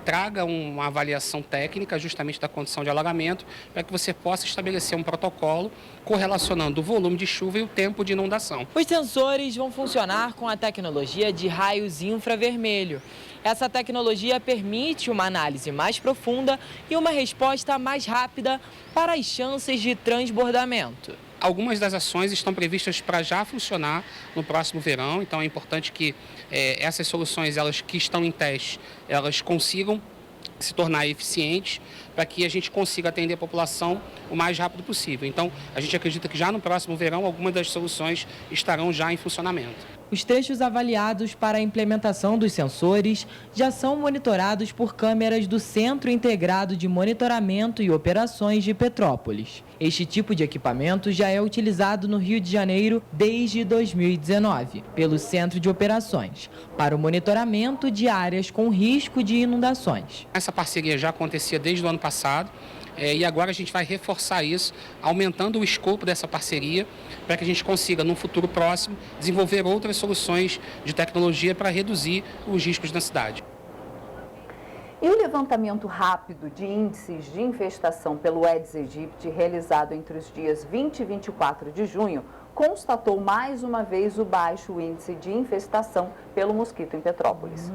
traga uma avaliação técnica justamente da condição de alagamento, para que você possa estabelecer um protocolo correlacionando o volume de chuva e o tempo de inundação. Os sensores vão funcionar com a tecnologia de raios infravermelho. Essa tecnologia permite uma análise mais profunda e uma resposta mais rápida para as chances de transbordamento. Algumas das ações estão previstas para já funcionar no próximo verão, então é importante que essas soluções, elas que estão em teste, elas consigam se tornar eficientes para que a gente consiga atender a população o mais rápido possível. Então, a gente acredita que já no próximo verão, algumas das soluções estarão já em funcionamento. Os trechos avaliados para a implementação dos sensores já são monitorados por câmeras do Centro Integrado de Monitoramento e Operações de Petrópolis. Este tipo de equipamento já é utilizado no Rio de Janeiro desde 2019, pelo Centro de Operações, para o monitoramento de áreas com risco de inundações. Essa parceria já acontecia desde o ano passado. E agora a gente vai reforçar isso, aumentando o escopo dessa parceria, para que a gente consiga, num futuro próximo, desenvolver outras soluções de tecnologia para reduzir os riscos na cidade. E o levantamento rápido de índices de infestação pelo Aedes aegypti, realizado entre os dias 20 e 24 de junho, constatou mais uma vez o baixo índice de infestação pelo mosquito em Petrópolis.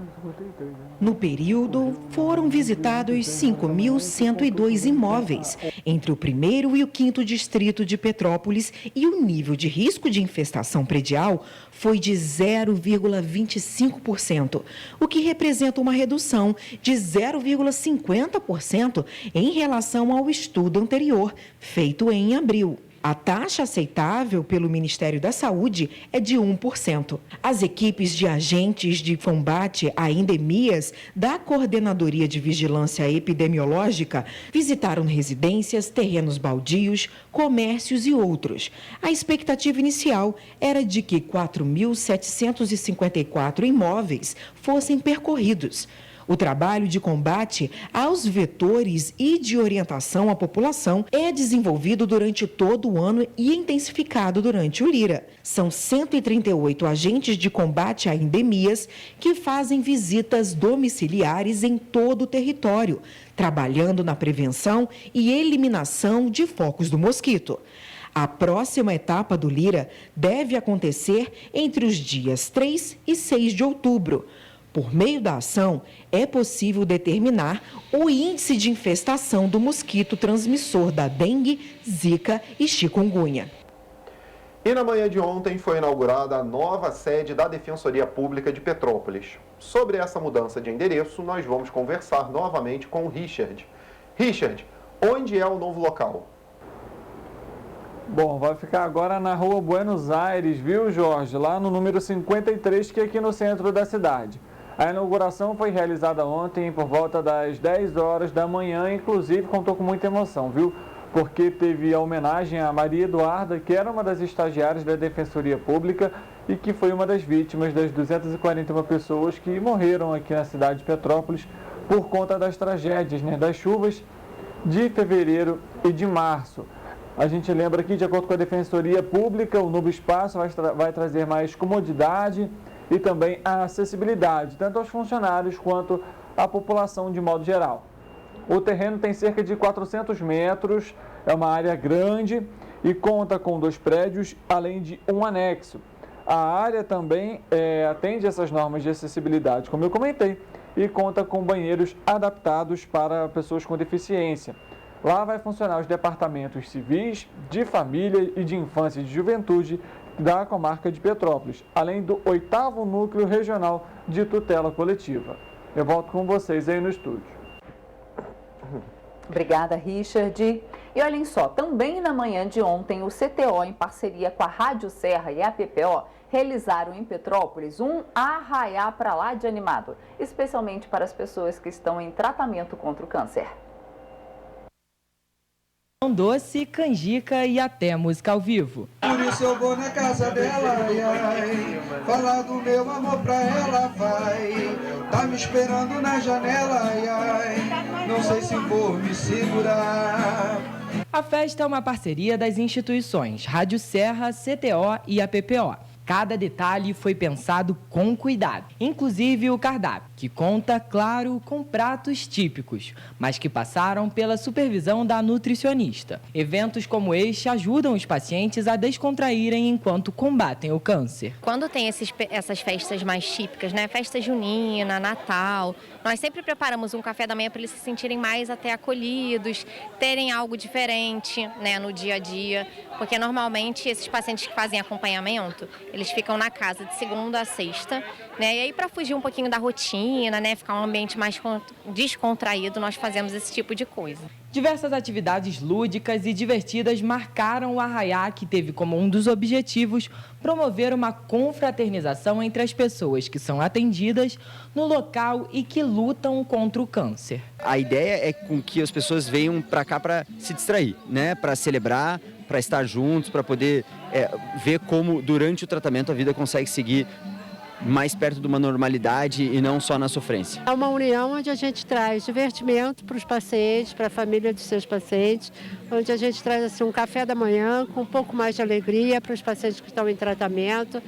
No período, foram visitados 5.102 imóveis, entre o 1º e o 5º distrito de Petrópolis, e o nível de risco de infestação predial foi de 0,25%, o que representa uma redução de 0,50% em relação ao estudo anterior, feito em abril. A taxa aceitável pelo Ministério da Saúde é de 1%. As equipes de agentes de combate a endemias da Coordenadoria de Vigilância Epidemiológica visitaram residências, terrenos baldios, comércios e outros. A expectativa inicial era de que 4.754 imóveis fossem percorridos. O trabalho de combate aos vetores e de orientação à população é desenvolvido durante todo o ano e intensificado durante o Lira. São 138 agentes de combate a endemias que fazem visitas domiciliares em todo o território, trabalhando na prevenção e eliminação de focos do mosquito. A próxima etapa do Lira deve acontecer entre os dias 3 e 6 de outubro. Por meio da ação, é possível determinar o índice de infestação do mosquito transmissor da dengue, zika e chikungunya. E na manhã de ontem foi inaugurada a nova sede da Defensoria Pública de Petrópolis. Sobre essa mudança de endereço, nós vamos conversar novamente com o Richard. Richard, onde é o novo local? Bom, vai ficar agora na rua Buenos Aires, viu, Jorge? Lá no número 53, que é aqui no centro da cidade. A inauguração foi realizada ontem por volta das 10 horas da manhã, inclusive contou com muita emoção, viu? porque teve a homenagem a Maria Eduarda, que era uma das estagiárias da Defensoria Pública e que foi uma das vítimas das 241 pessoas que morreram aqui na cidade de Petrópolis por conta das tragédias, das chuvas de fevereiro e de março. A gente lembra aqui, de acordo com a Defensoria Pública, o novo espaço vai trazer mais comodidade e também a acessibilidade, tanto aos funcionários quanto à população de modo geral. O terreno tem cerca de 400 metros, é uma área grande e conta com 2 prédios, além de um anexo. A área também atende essas normas de acessibilidade, como eu comentei, e conta com banheiros adaptados para pessoas com deficiência. Lá vai funcionar os departamentos civis, de família e de infância e de juventude da comarca de Petrópolis, além do 8º Núcleo Regional de Tutela Coletiva. Eu volto com vocês aí no estúdio. Obrigada, Richard. E olhem só, também na manhã de ontem, o CTO, em parceria com a Rádio Serra e a PPO, realizaram em Petrópolis um arraiá pra lá de animado, especialmente para as pessoas que estão em tratamento contra o câncer. Doce, canjica e até música ao vivo. Por isso eu vou na casa dela, ai, ai, falar do meu amor pra ela, vai. Tá me esperando na janela, ai, ai, não sei se vou me segurar. A festa é uma parceria das instituições Rádio Serra, CTO e a PPO. Cada detalhe foi pensado com cuidado, inclusive o cardápio, que conta, claro, com pratos típicos, mas que passaram pela supervisão da nutricionista. Eventos como este ajudam os pacientes a descontraírem enquanto combatem o câncer. Quando tem essas festas mais típicas, festa junina, Natal, nós sempre preparamos um café da manhã para eles se sentirem mais até acolhidos, terem algo diferente, no dia a dia, porque normalmente esses pacientes que fazem acompanhamento, eles ficam na casa de segunda a sexta, E aí, para fugir um pouquinho da rotina, ficar um ambiente mais descontraído, nós fazemos esse tipo de coisa. Diversas atividades lúdicas e divertidas marcaram o arraiá, que teve como um dos objetivos promover uma confraternização entre as pessoas que são atendidas no local e que lutam contra o câncer. A ideia é com que as pessoas venham para cá para se distrair, para celebrar, para estar juntos, para poder ver como durante o tratamento a vida consegue seguir mais perto de uma normalidade e não só na sofrência. É uma união onde a gente traz divertimento para os pacientes, para a família dos seus pacientes, onde a gente traz um café da manhã com um pouco mais de alegria para os pacientes que estão em tratamento.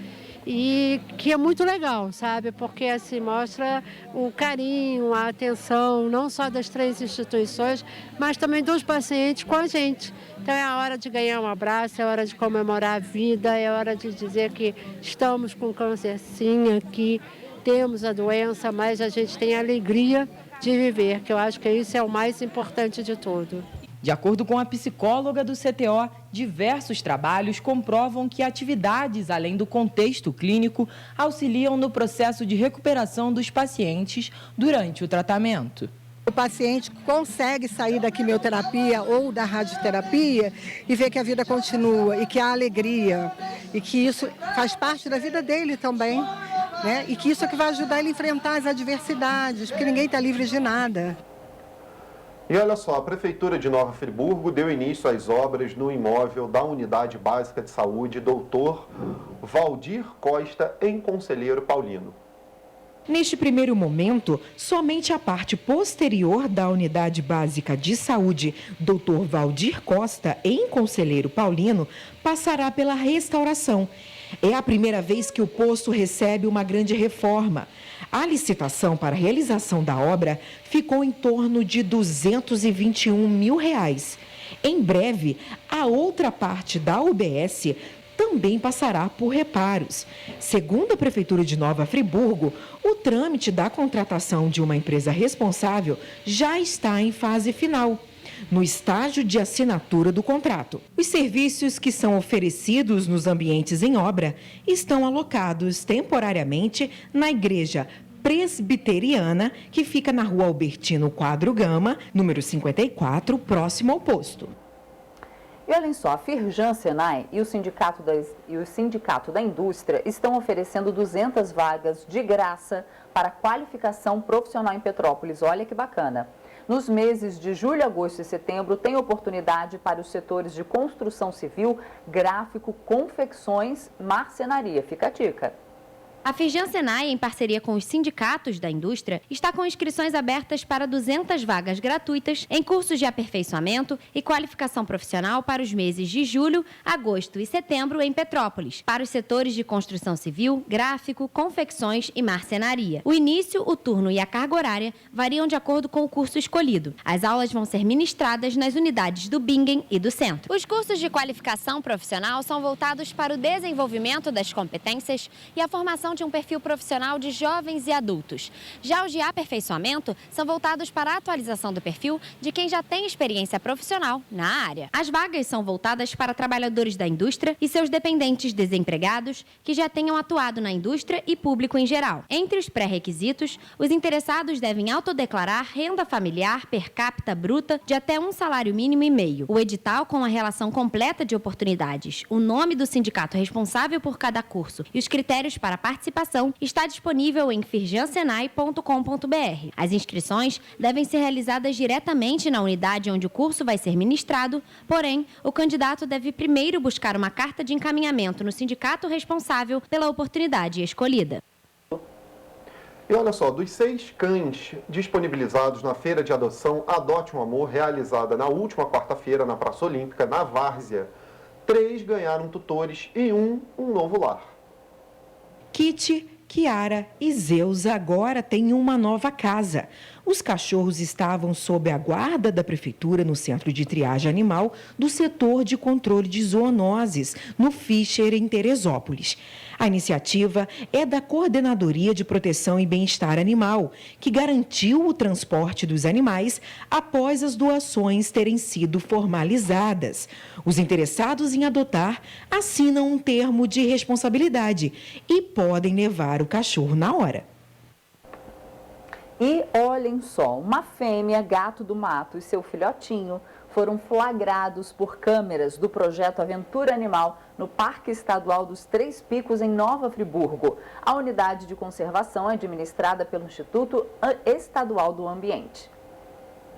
E que é muito legal, sabe? Porque assim mostra o carinho, a atenção, não só das 3 instituições, mas também dos pacientes com a gente. Então é a hora de ganhar um abraço, é a hora de comemorar a vida, é a hora de dizer que estamos com câncer sim aqui, temos a doença, mas a gente tem a alegria de viver, que eu acho que isso é o mais importante de tudo. De acordo com a psicóloga do CTO, diversos trabalhos comprovam que atividades além do contexto clínico auxiliam no processo de recuperação dos pacientes durante o tratamento. O paciente consegue sair da quimioterapia ou da radioterapia e ver que a vida continua e que há alegria e que isso faz parte da vida dele também, E que isso é que vai ajudar ele a enfrentar as adversidades, porque ninguém está livre de nada. E olha só, a Prefeitura de Nova Friburgo deu início às obras no imóvel da Unidade Básica de Saúde Dr. Valdir Costa, em Conselheiro Paulino. Neste primeiro momento, somente a parte posterior da Unidade Básica de Saúde Dr. Valdir Costa, em Conselheiro Paulino, passará pela restauração. É a primeira vez que o posto recebe uma grande reforma. A licitação para a realização da obra ficou em torno de R$ 221 mil. Em breve, a outra parte da UBS também passará por reparos. Segundo a Prefeitura de Nova Friburgo, o trâmite da contratação de uma empresa responsável já está em fase final, no estágio de assinatura do contrato. Os serviços que são oferecidos nos ambientes em obra estão alocados temporariamente na Igreja Presbiteriana, que fica na Rua Albertino Quadro Gama, número 54, próximo ao posto. E olhem só, a Firjan Senai e o Sindicato da Indústria estão oferecendo 200 vagas de graça para qualificação profissional em Petrópolis. Olha que bacana. Nos meses de julho, agosto e setembro, tem oportunidade para os setores de construção civil, gráfico, confecções, marcenaria. Fica a dica. A Firjan Senai, em parceria com os sindicatos da indústria, está com inscrições abertas para 200 vagas gratuitas em cursos de aperfeiçoamento e qualificação profissional para os meses de julho, agosto e setembro em Petrópolis, para os setores de construção civil, gráfico, confecções e marcenaria. O início, o turno e a carga horária variam de acordo com o curso escolhido. As aulas vão ser ministradas nas unidades do Bingen e do Centro. Os cursos de qualificação profissional são voltados para o desenvolvimento das competências e a formação de um perfil profissional de jovens e adultos. Já os de aperfeiçoamento são voltados para a atualização do perfil de quem já tem experiência profissional na área. As vagas são voltadas para trabalhadores da indústria e seus dependentes desempregados que já tenham atuado na indústria e público em geral. Entre os pré-requisitos, os interessados devem autodeclarar renda familiar per capita bruta de até 1,5 salário mínimo. O edital com a relação completa de oportunidades, o nome do sindicato responsável por cada curso e os critérios para participação está disponível em firjansenai.com.br. As inscrições devem ser realizadas diretamente na unidade onde o curso vai ser ministrado, porém, o candidato deve primeiro buscar uma carta de encaminhamento no sindicato responsável pela oportunidade escolhida. E olha só, dos 6 cães disponibilizados na Feira de Adoção Adote um Amor, realizada na última quarta-feira na Praça Olímpica, na Várzea, 3 ganharam tutores e um novo lar. Kitty, Kiara e Zeus agora têm uma nova casa. Os cachorros estavam sob a guarda da prefeitura no Centro de Triagem Animal do setor de controle de zoonoses, no Fischer, em Teresópolis. A iniciativa é da Coordenadoria de Proteção e Bem-Estar Animal, que garantiu o transporte dos animais após as doações terem sido formalizadas. Os interessados em adotar assinam um termo de responsabilidade e podem levar o cachorro na hora. E olhem só, uma fêmea gato do mato e seu filhotinho foram flagrados por câmeras do projeto Aventura Animal no Parque Estadual dos Três Picos, em Nova Friburgo. A unidade de conservação é administrada pelo Instituto Estadual do Ambiente.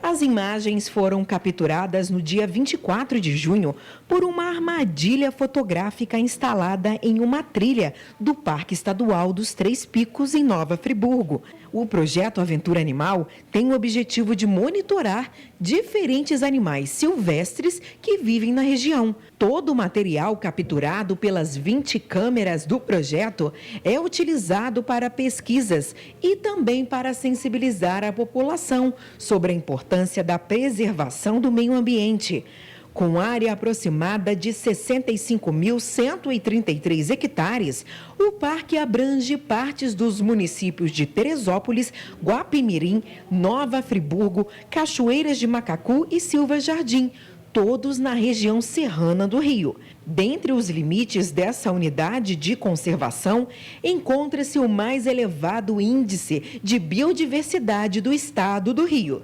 As imagens foram capturadas no dia 24 de junho por uma armadilha fotográfica instalada em uma trilha do Parque Estadual dos Três Picos, em Nova Friburgo. O projeto Aventura Animal tem o objetivo de monitorar diferentes animais silvestres que vivem na região. Todo o material capturado pelas 20 câmeras do projeto é utilizado para pesquisas e também para sensibilizar a população sobre a importância da preservação do meio ambiente. Com área aproximada de 65.133 hectares, o parque abrange partes dos municípios de Teresópolis, Guapimirim, Nova Friburgo, Cachoeiras de Macacu e Silva Jardim, todos na região serrana do Rio. Dentre os limites dessa unidade de conservação, encontra-se o mais elevado índice de biodiversidade do estado do Rio.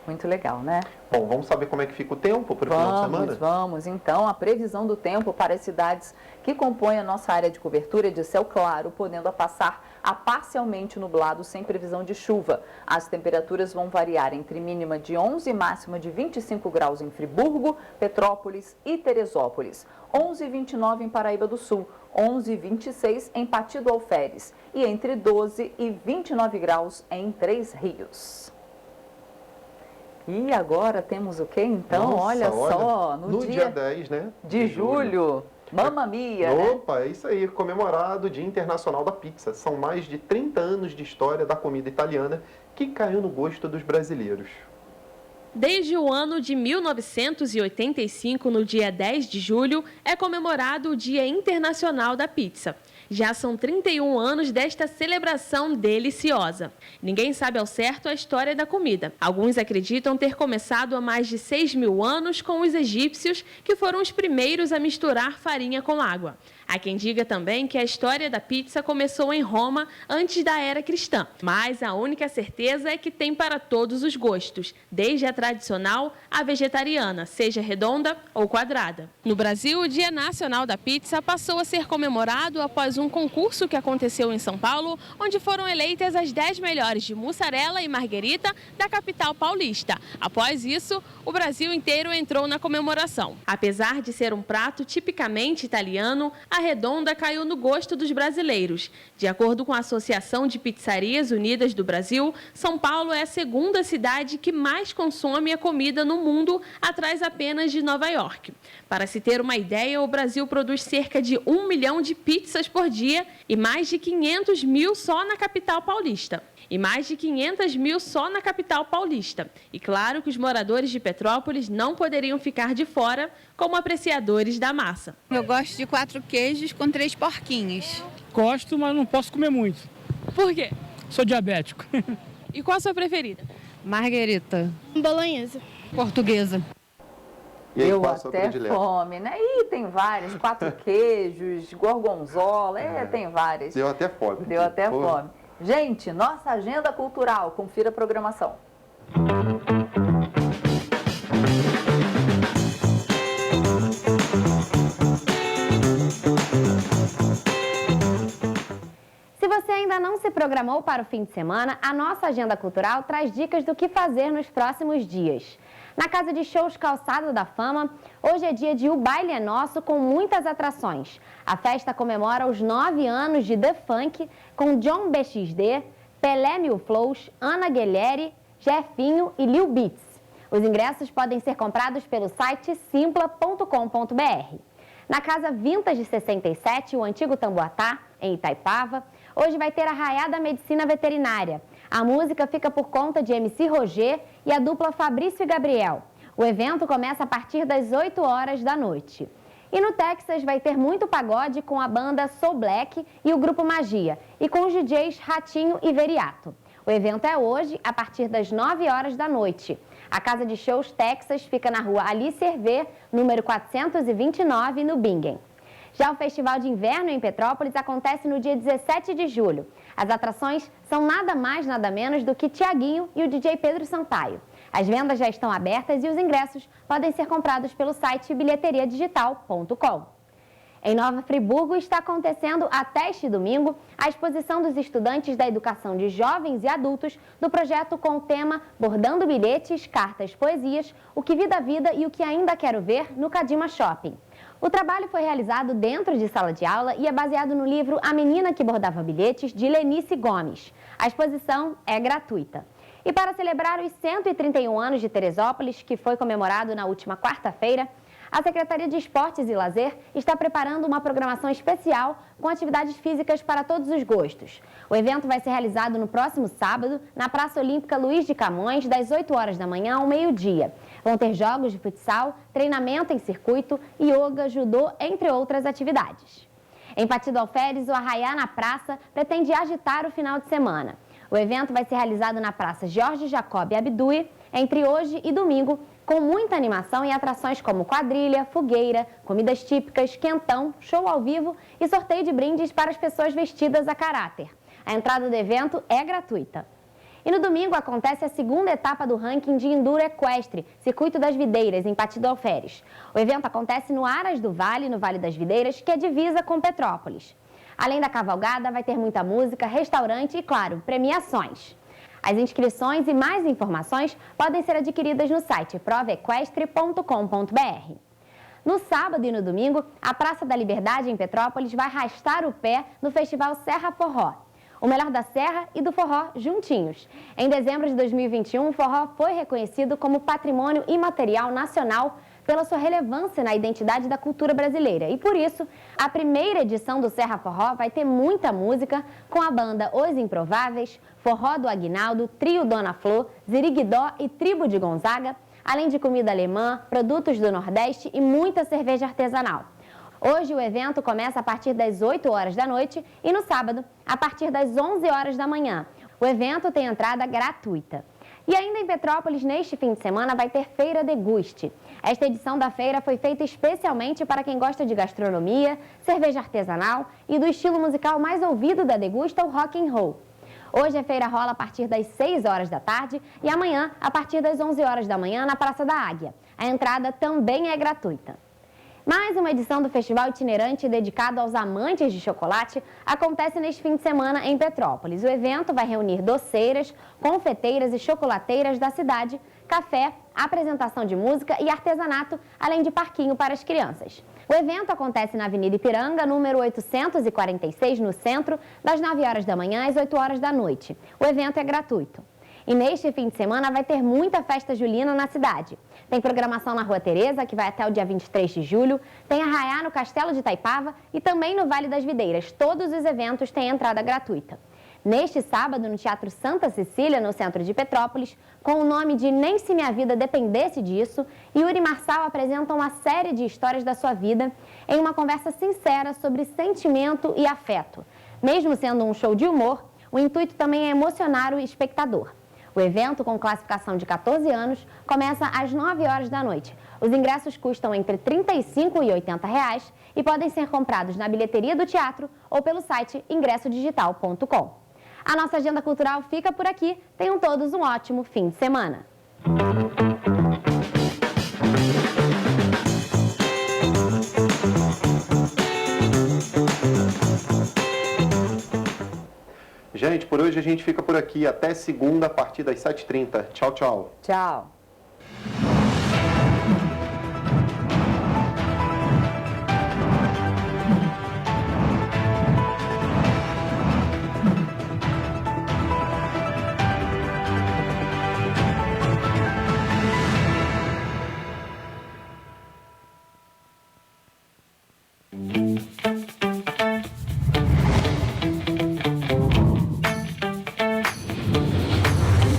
Muito legal, né? Bom, vamos saber como é que fica o tempo para o final de semana? Vamos. Então, a previsão do tempo para as cidades que compõem a nossa área de cobertura é de céu claro, podendo passar a parcialmente nublado, sem previsão de chuva. As temperaturas vão variar entre mínima de 11 e máxima de 25 graus em Friburgo, Petrópolis e Teresópolis. 11,29 em Paraíba do Sul, 11,26 em Pati do Alferes e entre 12 e 29 graus em Três Rios. E agora temos o quê, então? Nossa, olha só, no dia 10, né? De julho. Mamma Mia, né? Opa, é isso aí, comemorado o Dia Internacional da Pizza. São mais de 30 anos de história da comida italiana que caiu no gosto dos brasileiros. Desde o ano de 1985, no dia 10 de julho, é comemorado o Dia Internacional da Pizza. Já são 31 anos desta celebração deliciosa. Ninguém sabe ao certo a história da comida. Alguns acreditam ter começado há mais de 6.000 anos com os egípcios, que foram os primeiros a misturar farinha com água. Há quem diga também que a história da pizza começou em Roma antes da era cristã. Mas a única certeza é que tem para todos os gostos, desde a tradicional à vegetariana, seja redonda ou quadrada. No Brasil, o Dia Nacional da Pizza passou a ser comemorado após um concurso que aconteceu em São Paulo, onde foram eleitas as 10 melhores de mussarela e marguerita da capital paulista. Após isso, o Brasil inteiro entrou na comemoração. Apesar de ser um prato tipicamente italiano, a redonda caiu no gosto dos brasileiros. De acordo com a Associação de Pizzarias Unidas do Brasil, São Paulo é a segunda cidade que mais consome a comida no mundo, atrás apenas de Nova York. Para se ter uma ideia, o Brasil produz cerca de 1 milhão de pizzas por dia e mais de 500 mil só na capital paulista. E claro que os moradores de Petrópolis não poderiam ficar de fora como apreciadores da massa. Eu gosto de 4 queijos com 3 porquinhos. Gosto, mas não posso comer muito. Por quê? Sou diabético. E qual a sua preferida? Marguerita. Bolonhesa. Portuguesa. E aí, deu qual a sua até predileta? fome, né? Ih, tem várias, 4 queijos, gorgonzola, tem várias. Deu até fome. Deu até Pô. fome. Gente, nossa agenda cultural, confira a programação. Se você ainda não se programou para o fim de semana, a nossa agenda cultural traz dicas do que fazer nos próximos dias. Na Casa de Shows Calçada da Fama, hoje é dia de O Baile é Nosso, com muitas atrações. A festa comemora os 9 anos de The Funk, com John BXD, Pelé Mil Flows, Ana Guilherme, Jefinho e Lil Beats. Os ingressos podem ser comprados pelo site simpla.com.br. Na Casa Vintage 67, o antigo Tamboatá, em Itaipava, hoje vai ter a Arraiá da Medicina Veterinária. A música fica por conta de MC Roger e a dupla Fabrício e Gabriel. O evento começa a partir das 8 horas da noite. E no Texas vai ter muito pagode com a banda Soul Black e o Grupo Magia, e com os DJs Ratinho e Veriato. O evento é hoje, a partir das 9 horas da noite. A Casa de Shows Texas fica na rua Alice Hervé, número 429, no Bingen. Já o Festival de Inverno em Petrópolis acontece no dia 17 de julho. As atrações são nada mais, nada menos do que Tiaguinho e o DJ Pedro Sampaio. As vendas já estão abertas e os ingressos podem ser comprados pelo site bilheteriadigital.com. Em Nova Friburgo está acontecendo até este domingo a exposição dos estudantes da educação de jovens e adultos do projeto com o tema Bordando Bilhetes, Cartas, Poesias, o que vida e o que ainda quero ver no Cadima Shopping. O trabalho foi realizado dentro de sala de aula e é baseado no livro A Menina que Bordava Bilhetes, de Lenice Gomes. A exposição é gratuita. E para celebrar os 131 anos de Teresópolis, que foi comemorado na última quarta-feira, a Secretaria de Esportes e Lazer está preparando uma programação especial com atividades físicas para todos os gostos. O evento vai ser realizado no próximo sábado, na Praça Olímpica Luiz de Camões, das 8 horas da manhã ao meio-dia. Vão ter jogos de futsal, treinamento em circuito, yoga, judô, entre outras atividades. Em Partido Alferes, o Arraiá na Praça pretende agitar o final de semana. O evento vai ser realizado na Praça Jorge Jacob Abdui, entre hoje e domingo, com muita animação e atrações como quadrilha, fogueira, comidas típicas, quentão, show ao vivo e sorteio de brindes para as pessoas vestidas a caráter. A entrada do evento é gratuita. E no domingo acontece a segunda etapa do ranking de Enduro Equestre, Circuito das Videiras, em Partido Alferes. O evento acontece no Aras do Vale, no Vale das Videiras, que é divisa com Petrópolis. Além da cavalgada, vai ter muita música, restaurante e, claro, premiações. As inscrições e mais informações podem ser adquiridas no site provaequestre.com.br. No sábado e no domingo, a Praça da Liberdade em Petrópolis vai arrastar o pé no Festival Serra Forró. O melhor da Serra e do Forró juntinhos. Em dezembro de 2021, o forró foi reconhecido como Patrimônio Imaterial Nacional pela sua relevância na identidade da cultura brasileira. E por isso, a primeira edição do Serra Forró vai ter muita música com a banda Os Improváveis, Forró do Aguinaldo, Trio Dona Flor, Ziriguidó e Tribo de Gonzaga, além de comida alemã, produtos do Nordeste e muita cerveja artesanal. Hoje o evento começa a partir das 8 horas da noite e no sábado, a partir das 11 horas da manhã. O evento tem entrada gratuita. E ainda em Petrópolis, neste fim de semana, vai ter Feira Deguste. Esta edição da feira foi feita especialmente para quem gosta de gastronomia, cerveja artesanal e do estilo musical mais ouvido da Degusta, o rock and roll. Hoje a feira rola a partir das 6 horas da tarde e amanhã a partir das 11 horas da manhã na Praça da Águia. A entrada também é gratuita. Mais uma edição do festival itinerante dedicado aos amantes de chocolate acontece neste fim de semana em Petrópolis. O evento vai reunir doceiras, confeiteiras e chocolateiras da cidade, café, apresentação de música e artesanato, além de parquinho para as crianças. O evento acontece na Avenida Ipiranga, número 846, no centro, das 9 horas da manhã às 8 horas da noite. O evento é gratuito. E neste fim de semana vai ter muita festa julina na cidade. Tem programação na Rua Tereza, que vai até o dia 23 de julho, tem arraiá no Castelo de Itaipava e também no Vale das Videiras. Todos os eventos têm entrada gratuita. Neste sábado, no Teatro Santa Cecília, no centro de Petrópolis, com o nome de Nem Se Minha Vida Dependesse Disso, Yuri Marçal apresenta uma série de histórias da sua vida em uma conversa sincera sobre sentimento e afeto. Mesmo sendo um show de humor, o intuito também é emocionar o espectador. O evento, com classificação de 14 anos, começa às 9 horas da noite. Os ingressos custam entre R$ 35 e R$ 80 e podem ser comprados na bilheteria do teatro ou pelo site ingressodigital.com. A nossa agenda cultural fica por aqui. Tenham todos um ótimo fim de semana. Gente, por hoje a gente fica por aqui. Até segunda, a partir das 7h30. Tchau, tchau. Tchau.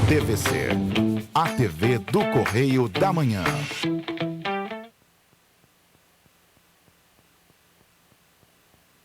TVC, a TV do Correio da Manhã.